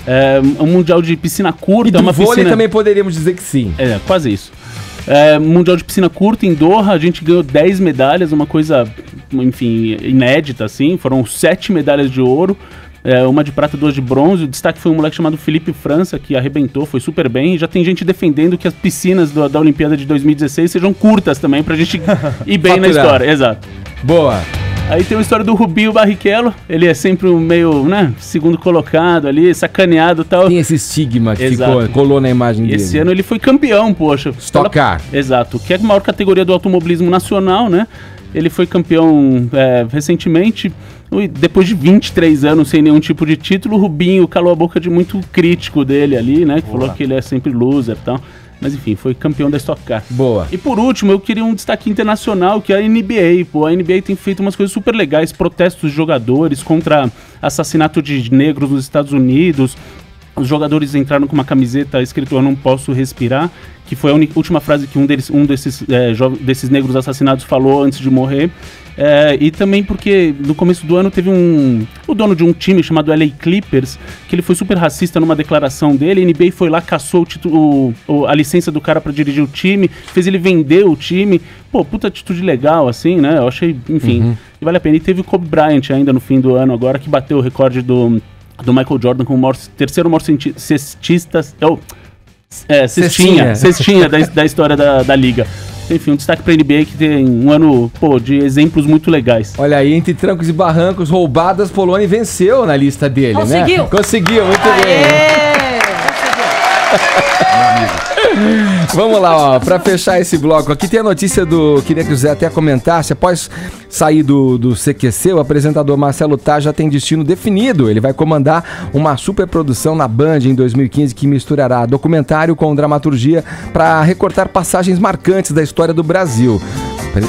Um mundial de piscina curta. E do vôlei também poderíamos dizer que sim. É, quase isso. Mundial de piscina curta, indoor, a gente ganhou 10 medalhas, uma coisa, enfim, inédita, assim. Foram 7 medalhas de ouro. Uma de prata e 2 de bronze. O destaque foi um moleque chamado Felipe França, que arrebentou, foi super bem. E já tem gente defendendo que as piscinas da Olimpíada de 2016 sejam curtas também, pra gente ir bem na história. Exato. Boa. Aí tem a história do Rubinho Barrichello. Ele é sempre um meio, né, segundo colocado ali, sacaneado e tal. Tem esse estigma que colou na imagem dele. Esse ano ele foi campeão, poxa. Stock Car. Exato, que é a maior categoria do automobilismo nacional, né? Ele foi campeão recentemente, depois de 23 anos sem nenhum tipo de título. O Rubinho calou a boca de muito crítico dele ali, né? Que falou que ele é sempre loser e tal. Mas enfim, foi campeão da Stock Car. Boa. E por último, eu queria um destaque internacional, que é a NBA. Pô, a NBA tem feito umas coisas super legais, protestos de jogadores contra assassinato de negros nos Estados Unidos. os jogadores entraram com uma camiseta escrito "Eu não posso respirar", que foi a última frase que um desses negros assassinados falou antes de morrer. E também porque no começo do ano teve o dono de um time chamado LA Clippers, que ele foi super racista numa declaração dele. A NBA foi lá, caçou a licença do cara pra dirigir o time, fez ele vender o time. Pô, puta atitude legal, assim, né? Eu achei, enfim, vale a pena. E teve o Kobe Bryant ainda no fim do ano agora, que bateu o recorde do Michael Jordan como o terceiro maior cestista... cestinha da história da liga. Enfim, um destaque pra NBA que tem um ano, de exemplos muito legais. Olha aí, entre trancos e barrancos, roubadas, Poloni venceu na lista dele, Conseguiu. né? Conseguiu, muito bem. Vamos lá, ó, pra fechar esse bloco aqui, tem a notícia queria que o Zé até comentasse, após sair do CQC, o apresentador Marcelo Taz já tem destino definido. Ele vai comandar uma superprodução na Band em 2015 que misturará documentário com dramaturgia para recortar passagens marcantes da história do Brasil.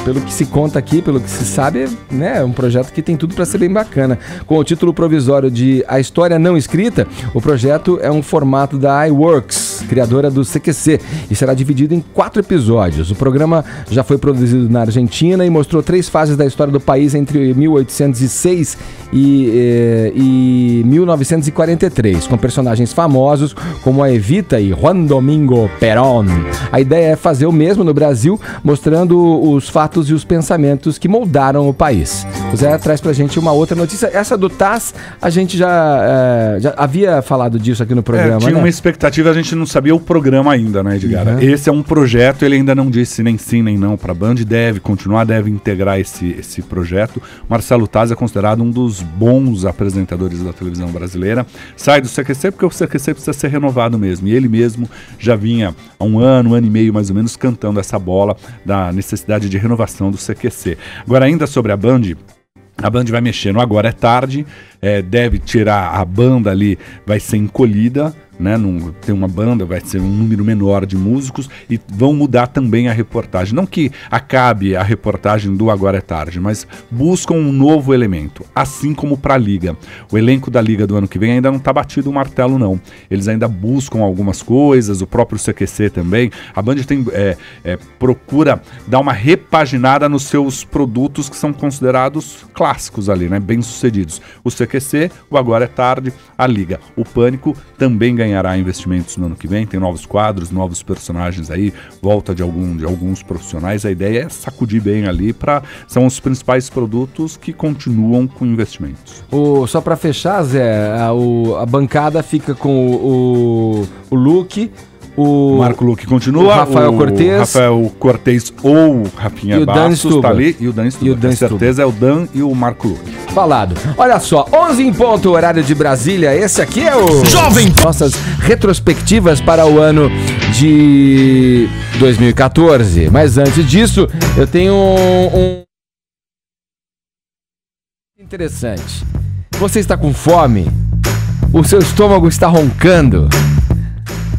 Pelo que se conta aqui, pelo que se sabe, né, é um projeto que tem tudo para ser bem bacana. Com o título provisório de A História Não Escrita, o projeto é um formato da iWorks, criadora do CQC, e será dividido em 4 episódios. O programa já foi produzido na Argentina e mostrou 3 fases da história do país entre 1806 e 1943, com personagens famosos como a Evita e Juan Domingo Perón. A ideia é fazer o mesmo no Brasil, mostrando os fatos e os pensamentos que moldaram o país. O Zé traz pra gente uma outra notícia. Essa do Taz, a gente já havia falado disso aqui no programa, tinha, né? uma expectativa, a gente não sabia o programa ainda, né, Edgar? Esse é um projeto, ele ainda não disse nem sim nem não pra Band, deve continuar, deve integrar esse projeto. Marcelo Taz é considerado um dos bons apresentadores da televisão brasileira. Sai do CQC porque o CQC precisa ser renovado mesmo. E ele mesmo já vinha há um ano e meio mais ou menos cantando essa bola da necessidade de renovação do CQC. Agora, ainda sobre a Band vai mexer no Agora é Tarde, deve tirar a banda ali, vai ser encolhida, né? Tem uma banda, vai ser um número menor de músicos e vão mudar também a reportagem. Não que acabe a reportagem do Agora é Tarde, mas buscam um novo elemento, assim como para a Liga. O elenco da Liga do ano que vem ainda não está batido o martelo, não. Eles ainda buscam algumas coisas, o próprio CQC também. A Band procura dar uma repaginada nos seus produtos que são considerados clássicos ali, né? Bem-sucedidos. O CQC, o Agora é Tarde, a Liga. O Pânico também ganhará investimentos no ano que vem, tem novos quadros, novos personagens aí, volta de alguns profissionais. A ideia é sacudir bem ali, são os principais produtos que continuam com investimentos. Só para fechar, Zé, a bancada fica com o Luque, o Marco Luque continua, o Rafael Cortez ou o Rafinha Bastos tá ali, e o Dan Stuba. Com certeza é o Dan e o Marco Luque. Falado. Olha só, 11 em ponto, horário de Brasília. Esse aqui é o Jovem. Nossas retrospectivas para o ano de 2014. Mas antes disso, eu tenho um interessante. Você está com fome? O seu estômago está roncando?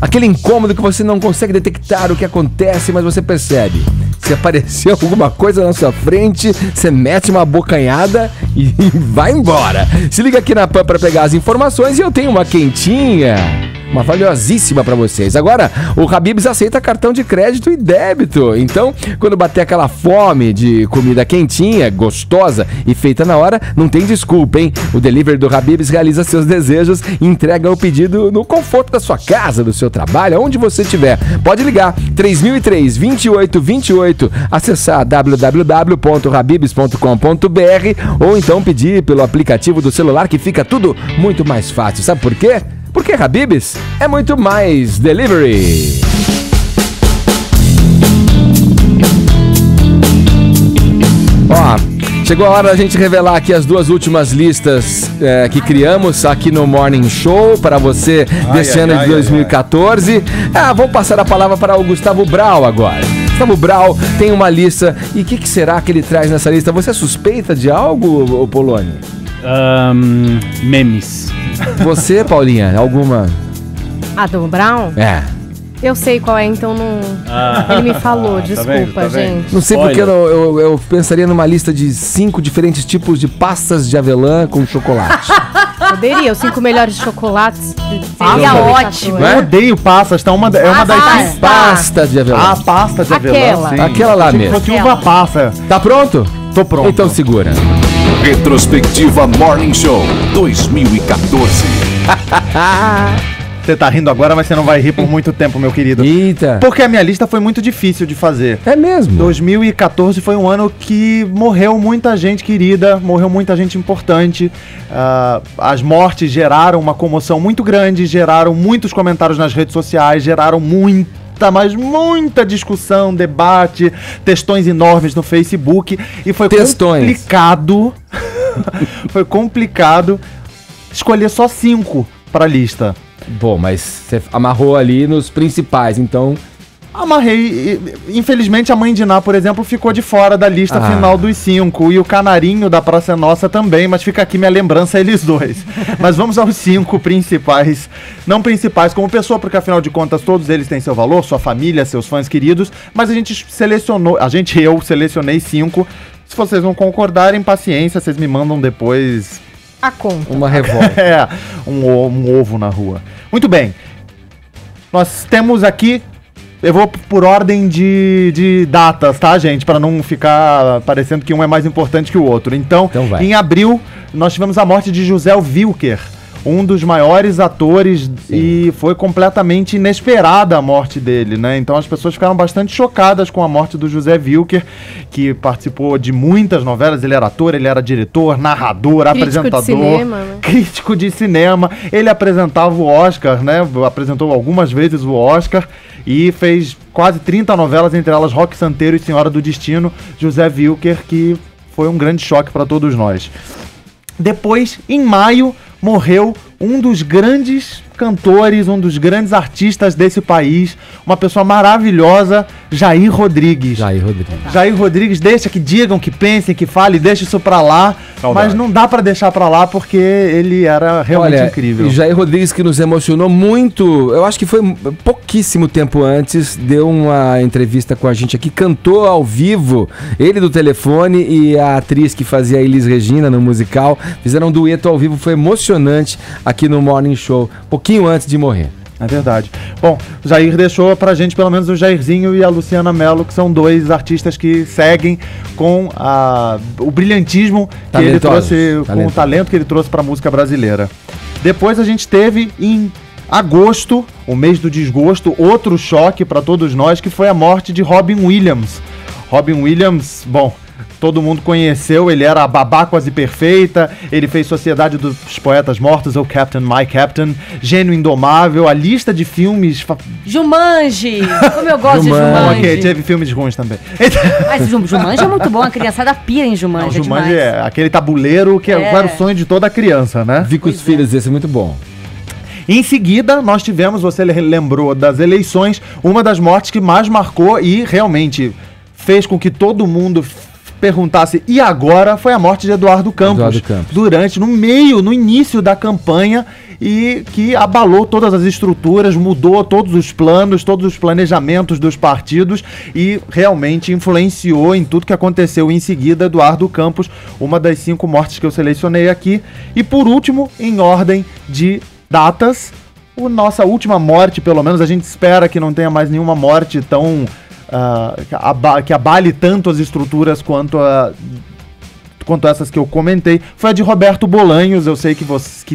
Aquele incômodo que você não consegue detectar o que acontece, mas você percebe. Se apareceu alguma coisa na sua frente, você mete uma bocanhada e vai embora. Se liga aqui na PAN para pegar as informações e eu tenho uma quentinha, uma valiosíssima para vocês. Agora, o Habib's aceita cartão de crédito e débito. Então, quando bater aquela fome de comida quentinha, gostosa e feita na hora, não tem desculpa, hein? O delivery do Habib's realiza seus desejos e entrega o pedido no conforto da sua casa, do seu trabalho, onde você estiver. Pode ligar 3003-2828, acessar www.habibs.com.br ou então pedir pelo aplicativo do celular, que fica tudo muito mais fácil. Sabe por quê? Porque Habib's é muito mais delivery. Ó, chegou a hora da gente revelar aqui as 2 últimas listas que criamos aqui no Morning Show para você desse ano de 2014. Vou passar a palavra para o Gustavo Brau agora. Gustavo Brau tem uma lista. E o que será que ele traz nessa lista? Você é suspeita de algo, Poloni? Memes. Você, Paulinha, alguma? Do Brown? Eu sei qual é, então não... Ele me falou, desculpa, tá vendo? gente. Não sei porque eu pensaria numa lista de 5 diferentes tipos de pastas de avelã com chocolate. Poderia, os 5 melhores chocolates. Seria ótimo. Eu odeio passas, tá? É uma das cinco. Pasta de avelã. Ah, pasta de avelã, sim. Aquela lá Achei que mesmo. fosse uva passa. Tá pronto? Tô pronto. Então segura. Retrospectiva Morning Show 2014. Você tá rindo agora, mas você não vai rir por muito tempo, meu querido. Eita. Porque a minha lista foi muito difícil de fazer. É mesmo? 2014 foi um ano que morreu muita gente querida, morreu muita gente importante. As mortes geraram uma comoção muito grande, geraram muitos comentários nas redes sociais, geraram muita discussão, debate, textões enormes no Facebook. E foi complicado. Foi complicado escolher só 5 pra lista. Bom, mas você amarrou ali nos principais, então... Amarrei. Infelizmente, a Mãe de Ná, por exemplo, ficou de fora da lista final dos 5. E o Canarinho da Praça é Nossa também, mas fica aqui minha lembrança a eles dois. Mas vamos aos 5 principais. Não principais como pessoa, porque afinal de contas todos eles têm seu valor, sua família, seus fãs queridos. Mas a gente selecionou, eu selecionei 5. Se vocês não concordarem, paciência, vocês me mandam depois... A conta. Uma revolta. Um ovo na rua. Muito bem. Nós temos aqui... Eu vou por ordem de datas, tá, gente? Para não ficar parecendo que um é mais importante que o outro. Então em abril, nós tivemos a morte de José Wilker, um dos maiores atores, e foi completamente inesperada a morte dele, né? Então as pessoas ficaram bastante chocadas com a morte do José Wilker, que participou de muitas novelas. Ele era ator, ele era diretor, narrador, apresentador, de cinema, né? Crítico de cinema. Ele apresentava o Oscar, né? Apresentou algumas vezes o Oscar e fez quase 30 novelas, entre elas Roque Santeiro e Senhora do Destino. José Wilker, que foi um grande choque para todos nós. Depois, em maio, morreu um dos grandes cantores, um dos grandes artistas desse país, uma pessoa maravilhosa, Jair Rodrigues. Jair Rodrigues, deixa que digam, que pensem, que falem, deixa isso pra lá, mas não dá pra deixar pra lá porque ele era realmente incrível. E Jair Rodrigues, que nos emocionou muito, eu acho que foi pouquíssimo tempo antes, deu uma entrevista com a gente aqui, cantou ao vivo, ele do telefone e a atriz que fazia a Elis Regina no musical, fizeram um dueto ao vivo, foi emocionante aqui no Morning Show, pouquinho antes de morrer. É verdade. Bom, o Jair deixou pra gente pelo menos o Jairzinho e a Luciana Mello, que são dois artistas que seguem com o brilhantismo que ele trouxe, com o talento que ele trouxe pra música brasileira. Depois a gente teve em agosto, o mês do desgosto, outro choque pra todos nós, que foi a morte de Robin Williams. Robin Williams, bom, todo mundo conheceu, ele era a babá quase perfeita, ele fez Sociedade dos Poetas Mortos, ou Captain, My Captain, Gênio Indomável, a lista de filmes... Jumanji! Como eu gosto de Jumanji! Ok, teve filmes ruins também. Mas Jumanji é muito bom, a criançada pira em Jumanji. Não, Jumanji é aquele tabuleiro que era o sonho de toda criança, né? Vi com os filhos, esse é muito bom. Em seguida, nós tivemos, você lembrou das eleições, uma das mortes que mais marcou e realmente fez com que todo mundo perguntasse, e agora, foi a morte de Eduardo Campos. No início da campanha, e que abalou todas as estruturas, mudou todos os planos, todos os planejamentos dos partidos e realmente influenciou em tudo que aconteceu em seguida. Eduardo Campos, uma das 5 mortes que eu selecionei aqui. E por último, em ordem de datas, nossa última morte, pelo menos, a gente espera que não tenha mais nenhuma morte tão... que abale tanto as estruturas quanto essas que eu comentei, foi a de Roberto Bolanhos. Eu sei que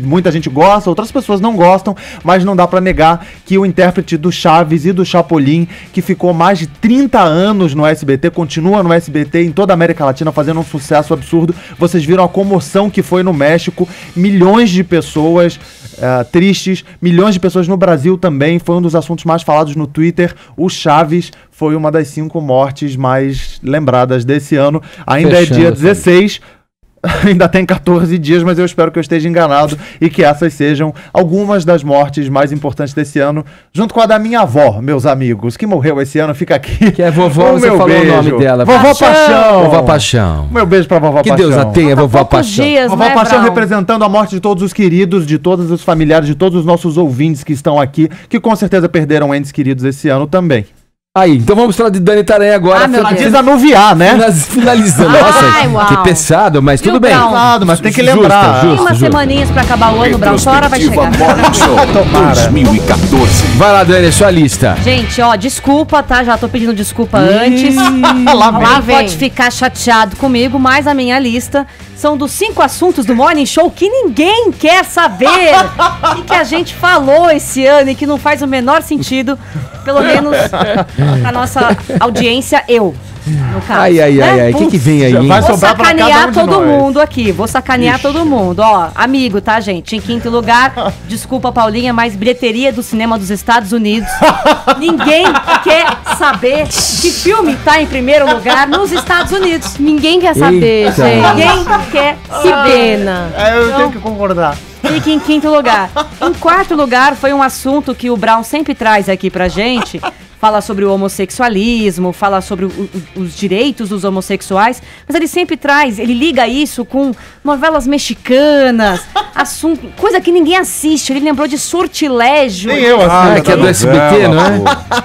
muita gente gosta, outras pessoas não gostam, mas não dá pra negar que o intérprete do Chaves e do Chapolin, que ficou mais de 30 anos no SBT, continua no SBT em toda a América Latina fazendo um sucesso absurdo. Vocês viram a comoção que foi no México, milhões de pessoas tristes, milhões de pessoas no Brasil também, foi um dos assuntos mais falados no Twitter. O Chaves foi uma das 5 mortes mais lembradas desse ano. Ainda é dia 16, ainda tem 14 dias, mas eu espero que eu esteja enganado e que essas sejam algumas das mortes mais importantes desse ano, junto com a da minha avó, meus amigos, que morreu esse ano. Fica aqui. Que é vovó, você falou o nome dela. Vovó Paixão. Vovó Paixão. Meu beijo pra Vovó Paixão. Que Deus a tenha, Vovó Paixão. Vovó Paixão representando a morte de todos os queridos, de todos os familiares, de todos os nossos ouvintes que estão aqui, que com certeza perderam entes queridos esse ano também. Aí, então vamos falar de Dani Taranha agora. Ela diz anuviar, né? Finalizando. Nossa, que pesado, mas tudo bem. Pesado, mas tem que lembrar. Tem umas semaninhas pra acabar o ano, o Brown Chora vai chegar. Morning Show 2014. Vai lá, Dani, sua lista. Gente, ó, desculpa, tá? Já tô pedindo desculpa antes. Lá vem. Pode ficar chateado comigo, mas a minha lista são dos 5 assuntos do Morning Show que ninguém quer saber e que a gente falou esse ano e que não faz o menor sentido, pelo menos pra nossa audiência, eu. No caso, ai, o que vem aí, hein? Vai Vou sobrar pra sacanear cada um de todo nós. mundo aqui, vou sacanear todo mundo. Ó, amigo, tá, gente? Em quinto lugar, desculpa, Paulinha, mas bilheteria do cinema dos Estados Unidos. Ninguém quer saber que filme tá em primeiro lugar nos Estados Unidos. Ninguém quer saber, Eita. gente. Ninguém quer Que saber. pena. Eu tenho que concordar. Fica em quinto lugar. Em quarto lugar, foi um assunto que o Brown sempre traz aqui pra gente. Fala sobre o homossexualismo, fala sobre os direitos dos homossexuais, mas ele sempre traz, ele liga isso com novelas mexicanas, assunto, coisa que ninguém assiste. Ele lembrou de Sortilégio. Nem eu assisto. Que é do SBT, não é? Do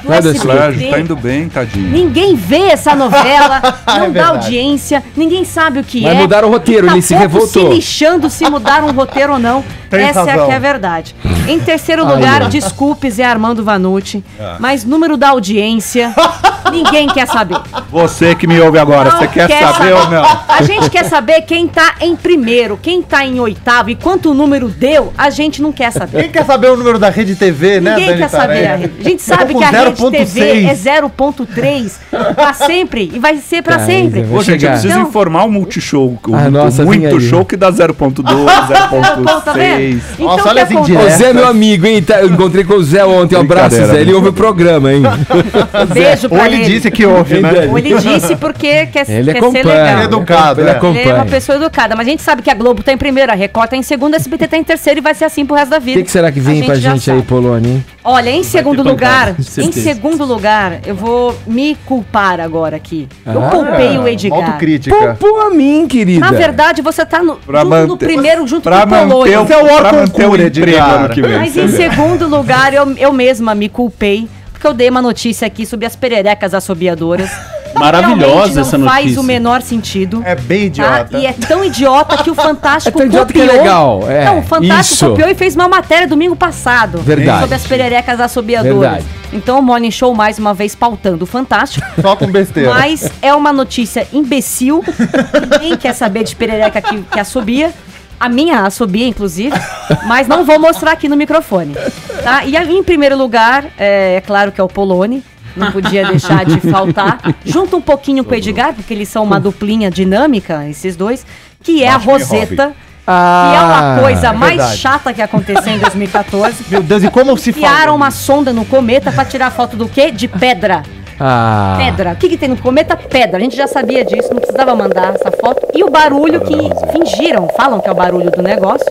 Não é do SBT. Tá indo bem, tadinho. Ninguém vê essa novela, não dá verdade. audiência, ninguém sabe o que Mas é. mudaram o roteiro, Tá ele se pouco revoltou. se lixando se mudaram o roteiro ou não. Tem Essa é a razão. que é a verdade. Em terceiro lugar, desculpe, Zé Armando Vanucci, mas número da audiência, ninguém quer saber. Você que me ouve agora, Não você quer saber ou não? A gente quer saber quem tá em primeiro, quem tá em oitavo e quanto número deu, a gente não quer saber. Quem quer saber o número da Rede TV, né, Ninguém Dani quer saber. Taranha? A gente sabe Eu que a com Rede TV 0.6. é 0.3 pra sempre e vai ser pra Tá, sempre. Isa, vai Ô, gente, eu chegar. preciso Então- informar o Multishow. nossa, vem Muito aí. show que dá 0.2, Tá vendo? 0.6. Então, Nossa, o que olha as acontece? O indiretas. Zé é meu amigo, hein? Eu encontrei com o Zé ontem. Um abraço, Brincadeira, Zé. Ele né? ouve o programa, hein? Beijo Ou pra ele ele. disse que ouve, né? Ou ele disse porque quer Ele ser acompanha. legal. Ele é educado, Ele é. acompanha. Ele é uma pessoa educada, mas a gente sabe que a Globo tá em primeiro, a Record tá em segundo, a SBT tá em terceiro e vai ser assim pro resto da O vida. que será que vem A pra já gente aí, sabe. Polônia, hein? Olha, em segundo ter lugar, pancada, em certeza. segundo lugar, eu vou me culpar agora aqui. Eu Ah, culpei o Edgar. Autocrítica. Pô a mim, querida. Na verdade, você tá no, Pra junto no manter- primeiro, junto Pra com o Polônia. manter o, Você é o pra órgão manter o cura, emprego Edgar. ano que vem. Mas em segundo lugar, eu mesma me culpei, porque eu dei uma notícia aqui sobre as pererecas assobiadoras. Maravilhosa Realmente essa não faz notícia. o menor sentido. É bem Tá? idiota. E é tão idiota que o Fantástico É tão idiota que é legal, é. Não, o Fantástico Isso. copiou e fez uma matéria domingo passado. Verdade. Sobre as pererecas assobiadoras. Verdade. Então o Morning Show mais uma vez pautando o Fantástico. Só com besteira. Mas é uma notícia imbecil. Ninguém quer saber de perereca que assobia. A minha assobia, inclusive. Mas não vou mostrar aqui no microfone. Tá? E aí, em primeiro lugar, é claro que é o Polônia. Não podia deixar de faltar. Junto um pouquinho com o Edgar, porque eles são uma duplinha dinâmica, esses dois. Que é a Roseta. Que é uma coisa mais verdade. chata que aconteceu em 2014. Meu Deus, e como se fala? Enfiaram uma sonda no cometa pra tirar foto do quê? De pedra. Ah. Pedra. O que tem no cometa? Pedra. A gente já sabia disso, não precisava mandar essa foto. E o barulho que fingiram, falam que é o barulho do negócio.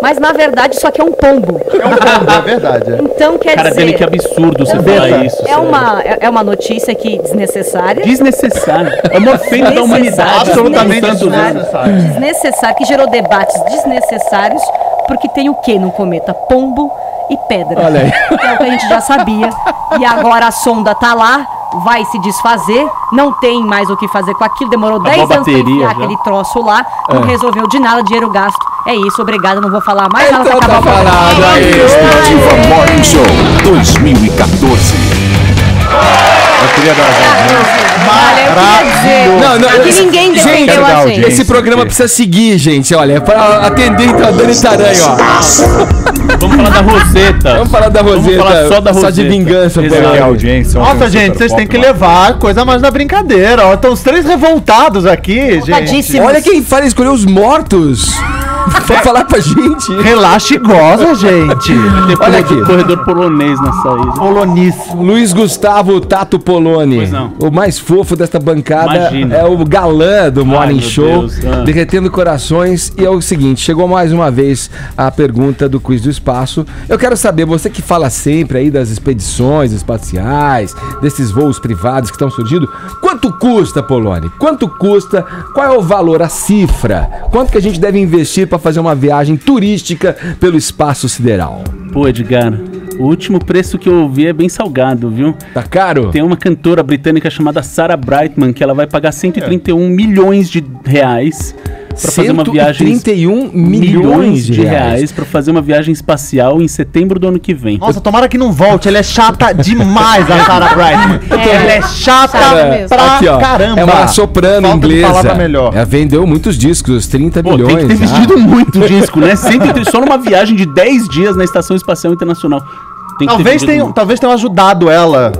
Mas na verdade isso aqui é um pombo. É verdade. É. Então quer Cara dizer. dele, que absurdo você falar isso. É uma notícia que desnecessária. Desnecessário. É uma ofensa da humanidade. Absolutamente Tantos anos. desnecessário. Desnecessário, que gerou debates desnecessários, porque tem o que no cometa? Pombo e pedra. Olha aí. Que é o que a gente já sabia. E agora a sonda tá lá, vai se desfazer, não tem mais o que fazer com aquilo, demorou 10 anos pra bateria enfiar já. aquele troço lá, não resolveu de nada, dinheiro gasto. É isso, obrigada, não vou falar mais nada. Então pra tá acabar o programa. falado aí. Retrospectiva Morning Show 2014. Eu queria dar Que ninguém defendeu a gente. Esse programa precisa seguir, gente. Olha, é pra atender então a Dani Taranha, ó. Vamos falar da Roseta. Vamos falar da Roseta. Vamos falar só da Só de Roseta. vingança, Exato. Polônia. audiência. Nossa, gente, vocês têm que levar coisa mais na brincadeira. Ó, estão os três revoltados aqui, gente. Revoltadíssimos. Olha quem fala escolher os mortos. Vai falar pra gente. Relaxa e goza, gente. Olha aqui. Corredor polonês na saída. Polonice. Luiz Gustavo Tato Poloni. Pois não. O mais fofo desta bancada Imagina. é o galã do Morning meu Show, Deus, ah. derretendo corações. E é o seguinte, chegou mais uma vez a pergunta do Quiz do Espaço. Eu quero saber, você que fala sempre aí das expedições espaciais, desses voos privados que estão surgindo, quanto custa, Poloni? Quanto custa? Qual é o valor, a cifra? Quanto que a gente deve investir para fazer uma viagem turística pelo espaço sideral? Pô, Edgar, O último preço que eu ouvi é bem salgado, viu? Tá caro? Tem uma cantora britânica chamada Sarah Brightman que ela vai pagar 131 milhões de reais para fazer uma viagem. 131 milhões de reais para fazer uma viagem espacial em setembro do ano que vem. Nossa, tomara que não volte. Ela é chata demais, a Sarah Brightman. Ela é chata pra Aqui, ó, caramba. é uma soprano Falta de inglesa. palavra melhor. Ela vendeu muitos discos, 30 milhões. Tem que ter vendido muito disco, né? Só numa viagem de 10 dias na Estação Espacial Internacional. Tem que Talvez tenham ajudado ela.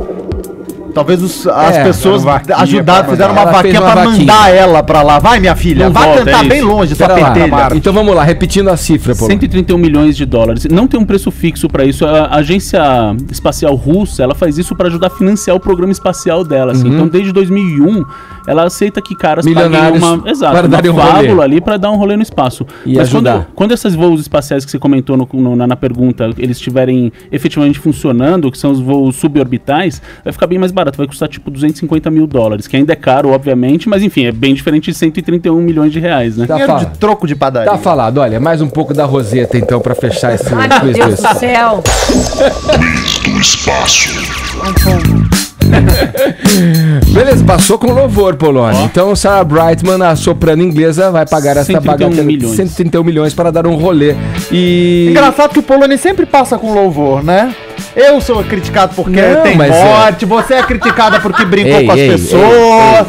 Talvez as pessoas ajudaram, fizeram uma vaquinha pra mandar ela pra lá. Vai, minha filha, vai cantar bem longe, sua pentelha. Então vamos lá, repetindo a cifra, pô. 131 milhões de dólares. Não tem um preço fixo pra isso. A agência espacial russa, ela faz isso pra ajudar a financiar o programa espacial dela. Assim. Então, desde 2001, ela aceita que caras paguem uma válvula ali pra dar um rolê no espaço. E mas ajudar. quando esses voos espaciais que você comentou na pergunta, eles estiverem efetivamente funcionando, que são os voos suborbitais, vai ficar bem mais barato. Vai custar tipo 250 mil dólares, que ainda é caro, obviamente, mas enfim, é bem diferente de 131 milhões de reais, né? Dinheiro de troco de padaria. Tá falado, olha, mais um pouco da Roseta então pra fechar esse Ai, meu Deus do céu. Do espaço. Beleza, passou com louvor, Polônia. Então, Sarah Brightman, a soprano inglesa, vai pagar essa bagatela de 131 milhões para dar um rolê. E... Engraçado que o Polônia sempre passa com louvor, né? Eu sou criticado porque tem morte, você é criticada porque brincou com as pessoas.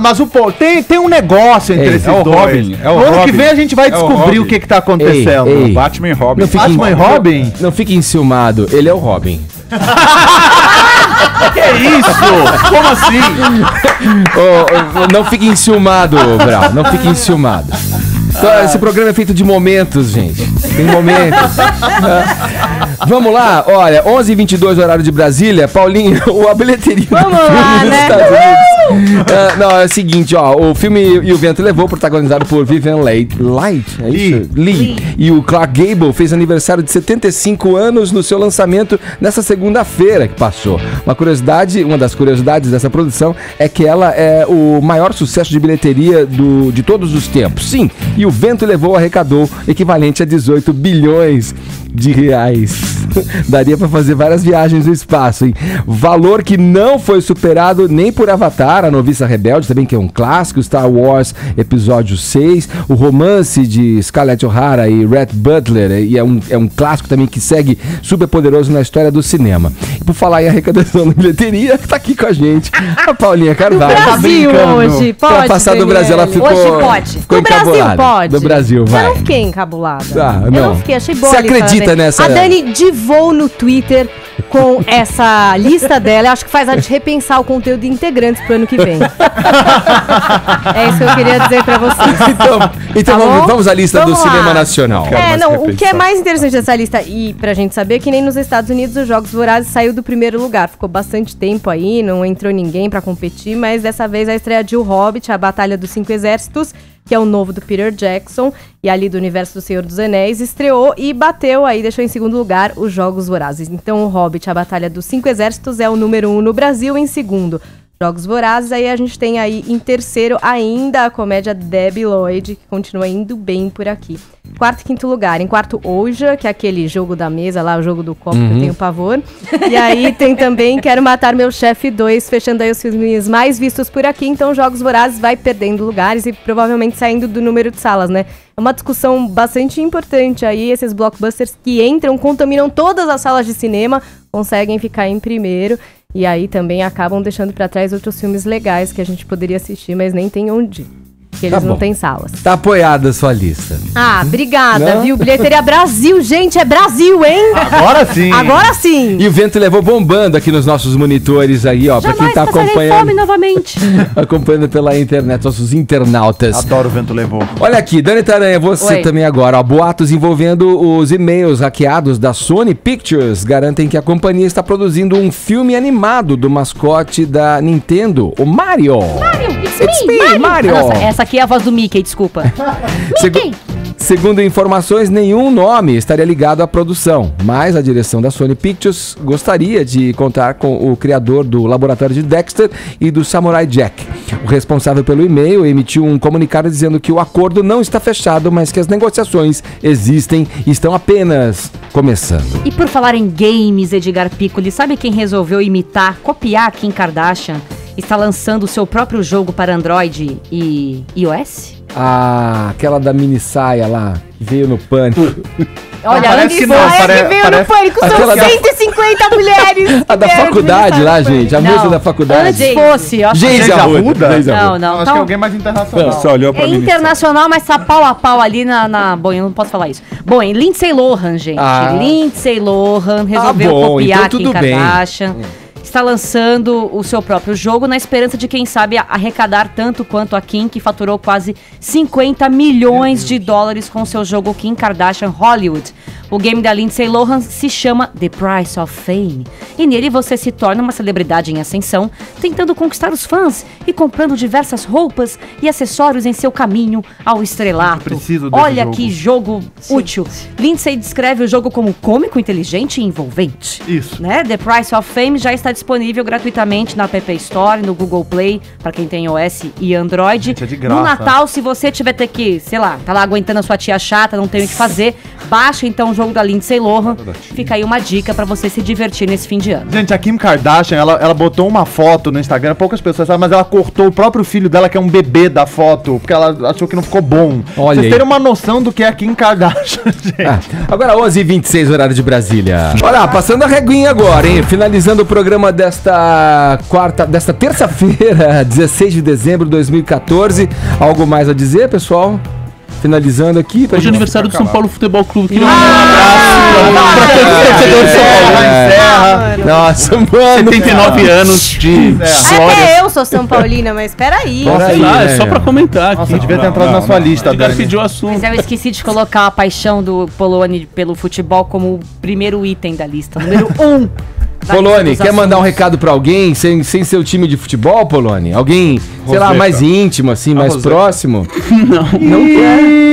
Mas o Polônia tem um negócio entre esses dois. Robin, no ano que vem a gente vai descobrir o que tá acontecendo. Batman e Robin. Batman e Robin? Não fique enciumado, ele é o Robin. Que isso? Como assim? Não fique enciumado, Brau. Não fique enciumado. Então, esse programa é feito de momentos, gente. Tem momentos. Vamos lá, olha, 11h22 horário de Brasília. Paulinho, a bilheteria do filme nos Estados Unidos. Não, é o seguinte, ó, o filme E o Vento Levou, protagonizado por Vivian Leigh, é isso? Lee. E o Clark Gable fez aniversário de 75 anos no seu lançamento nessa segunda-feira que passou. Uma das curiosidades dessa produção é que ela é o maior sucesso de bilheteria de todos os tempos. Sim, E o Vento Levou arrecadou equivalente a 18 bilhões de reais. Daria para fazer várias viagens no espaço, hein? Valor que não foi superado nem por Avatar, A Noviça Rebelde, também que é um clássico, Star Wars Episódio 6, o romance de Scarlett O'Hara e Rhett Butler, e é um clássico também que segue super poderoso na história do cinema. E por falar em arrecadação na bilheteria, tá aqui com a gente a Paulinha Carvalho. Do Brasil hoje, pode. Pra passar do Brasil, ela ficou... Hoje pode. Ficou do Brasil encabulada. pode. Do Brasil, vai. Eu não fiquei encabulada. Ah, eu não fiquei, achei boa. Você acredita nessa? A Dani divou no Twitter com essa lista dela. Eu acho que faz a gente repensar o conteúdo de integrantes pro ano que vem. É isso que eu queria dizer pra vocês. Então Tá vamos à lista Vamos do lá. cinema nacional. O que é mais interessante dessa lista, e pra gente saber, que nem nos Estados Unidos os Jogos Vorazes saiu do primeiro lugar. Ficou bastante tempo aí, não entrou ninguém pra competir, mas dessa vez a estreia de O Hobbit, A Batalha dos Cinco Exércitos, que é o novo do Peter Jackson, e ali do universo do Senhor dos Anéis, estreou e bateu aí, deixou em segundo lugar os Jogos Vorazes. Então o Hobbit, A Batalha dos Cinco Exércitos, é o número 1 no Brasil, em segundo Jogos Vorazes. Aí a gente tem aí em terceiro ainda a comédia Debi Lloyd, que continua indo bem por aqui. Quarto e quinto lugar. Em quarto, Ouija, que é aquele jogo da mesa lá, o jogo do copo, que eu tenho pavor. E aí tem também Quero Matar Meu Chefe 2, fechando aí os filmes mais vistos por aqui. Então Jogos Vorazes vai perdendo lugares e provavelmente saindo do número de salas, né? É uma discussão bastante importante aí. Esses blockbusters que entram, contaminam todas as salas de cinema, conseguem ficar em primeiro. E aí também acabam deixando pra trás outros filmes legais que a gente poderia assistir, mas nem tem onde. Porque eles não têm salas. Tá apoiada a sua lista. Ah, obrigada, Não? viu? Bilheteria Brasil, gente, é Brasil, hein? Agora sim. Agora sim. E o Vento Levou bombando aqui nos nossos monitores aí, ó. Pra quem tá acompanhando. fome novamente. Acompanhando pela internet, nossos internautas. Adoro o Vento Levou. Olha aqui, Dani Taranha, você Oi. também agora. Ó, boatos envolvendo os e-mails hackeados da Sony Pictures garantem que a companhia está produzindo um filme animado do mascote da Nintendo, o Mario. Mario, It's me, Mario. Nossa, essa aqui é a voz do Mickey, desculpa. Segundo Segundo informações, nenhum nome estaria ligado à produção, mas a direção da Sony Pictures gostaria de contar com o criador do Laboratório de Dexter e do Samurai Jack. O responsável pelo e-mail emitiu um comunicado dizendo que o acordo não está fechado, mas que as negociações existem e estão apenas começando. E por falar em games, Edgar Piccoli, sabe quem resolveu imitar, copiar Kim Kardashian? Está lançando o seu próprio jogo para Android e iOS? Ah, aquela da mini saia lá, que veio no Pânico. Olha, a que veio no Pânico, são 150 mulheres. A da faculdade lá, gente, a música da faculdade. Antes fosse, ó. Geise Arruda. Não. Acho que é alguém mais internacional. Você olhou pra É mim. internacional, mas tá pau a pau ali na... Bom, eu não posso falar isso. Bom, em Lindsay Lohan, gente. Lindsay Lohan resolveu copiar então Kim Kardashian. Está lançando o seu próprio jogo na esperança de, quem sabe, arrecadar tanto quanto a Kim, que faturou quase 50 milhões de dólares com seu jogo Kim Kardashian Hollywood. O game da Lindsay Lohan se chama The Price of Fame. E nele você se torna uma celebridade em ascensão, tentando conquistar os fãs e comprando diversas roupas e acessórios em seu caminho ao estrelato. Olha que jogo útil. Lindsay descreve o jogo como cômico, inteligente e envolvente. Isso. Né? The Price of Fame já está disponível gratuitamente na App Store, no Google Play, para quem tem iOS e Android. Gente, é de graça. No Natal, se você tiver que, sei lá, tá lá aguentando a sua tia chata, não tem o que fazer, baixa então o jogo da Lindsay Lohan. Fica aí uma dica pra você se divertir nesse fim de ano. Gente, a Kim Kardashian, ela botou uma foto no Instagram, poucas pessoas sabem, mas ela cortou o próprio filho dela, que é um bebê da foto, porque ela achou que não ficou bom. Olha Vocês aí. terem uma noção do que é a Kim Kardashian, gente. Agora 11h26, horário de Brasília. Olha, passando a reguinha agora, hein? Finalizando o programa desta terça-feira, 16 de dezembro de 2014. Algo mais a dizer, pessoal? Finalizando aqui. Hoje é aniversário do São Paulo Futebol Clube. Queria mandar um abraço pra todos os torcedores de São Paulo. Nossa, mano. 79 anos de glória. Até eu sou São Paulina, mas peraí. É só pra comentar aqui. Devia ter entrado na sua lista, Edgar Dani. pediu o assunto. Mas eu esqueci de colocar a paixão do Poloni pelo futebol como o primeiro item da lista, número 1. Poloni, quer mandar um recado pra alguém sem ser o time de futebol, Poloni? Alguém, sei lá, mais íntimo, assim, mais próximo? Não quer.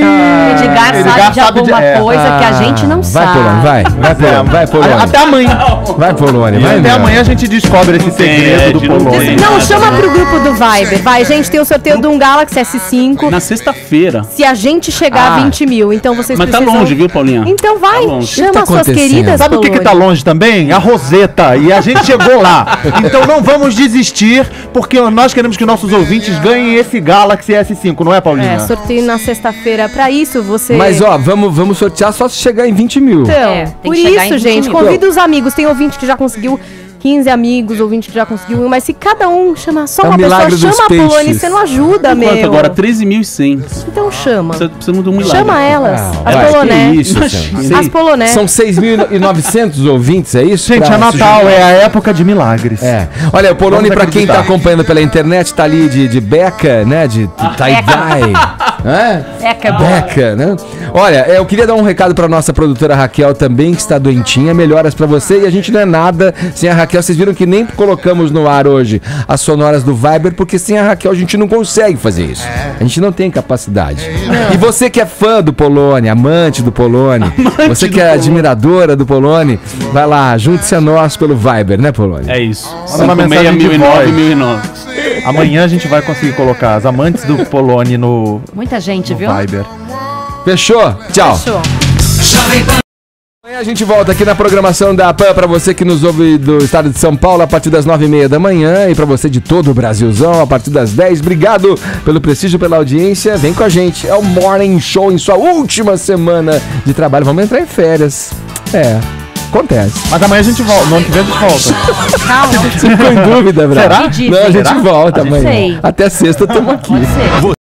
Edgar sabe de alguma coisa que a gente não sabe. Vai, Poloni, vai, Poloni. Até amanhã. Vai, Poloni, vai. Até amanhã a gente descobre esse segredo do Poloni. Não, chama pro grupo do Viber. Vai, gente, tem o sorteio de um Galaxy S5. Na sexta-feira. Se a gente chegar a 20 mil, então vocês Mas precisam... tá longe, viu, Paulinha? Então vai, Tá longe. chama suas queridas, Sabe o que tá longe também? A Roseta. E a gente chegou lá. Então não vamos desistir, porque nós queremos que nossos ouvintes ganhem esse Galaxy S5, não é, Paulinha? É, sorteio na sexta-feira. Pra isso, você... Mas, ó, vamos sortear só se chegar em 20 mil. Então, tem por que chegar isso, em 20 gente, mil. convida os amigos. Tem ouvinte que já conseguiu 15 amigos, ouvinte que já conseguiu, mas se cada um chamar só É o uma pessoa, milagre dos chama a Poloni, peixes. você não ajuda, Quanto meu. agora? 13.100. Então chama. Precisamos de um milagre. Chama elas, as Vai, Poloné. que isso, As Poloné. São 6.900 ouvintes, é isso? Gente, Pra é Natal, é a época de milagres. É. Olha, o Poloni, Vamos pra quem tá acreditar. acompanhando pela internet, tá ali de beca, né? De tie-dye. Beca, Beca, né? Olha, eu queria dar um recado pra nossa produtora Raquel também, que está doentinha. Melhoras pra você. E a gente não é nada sem a Raquel. Vocês viram que nem colocamos no ar hoje as sonoras do Viber, porque sem a Raquel a gente não consegue fazer isso. A gente não tem capacidade. E você que é fã do Poloni, amante do Poloni, você que é admiradora do Poloni, vai lá, junte-se a nós pelo Viber, né, Poloni? É isso. Manda uma mensagem de 1.009, voz. 1.009. Amanhã a gente vai conseguir colocar as amantes do Poloni no Muita gente, viu? Viber. Fechou? Tchau. Fechou. Amanhã a gente volta aqui na programação da PAN para você que nos ouve do estado de São Paulo a partir das 9h30 da manhã e para você de todo o Brasilzão a partir das 10. Obrigado pelo prestígio, pela audiência. Vem com a gente. É o Morning Show em sua última semana de trabalho. Vamos entrar em férias. Acontece. Mas amanhã a gente volta. No ano que vem a gente volta. Calma. Você ficou em dúvida, Brad? Será? Não, a gente Será? volta Não amanhã. sei. Até sexta estamos aqui. Pode ser.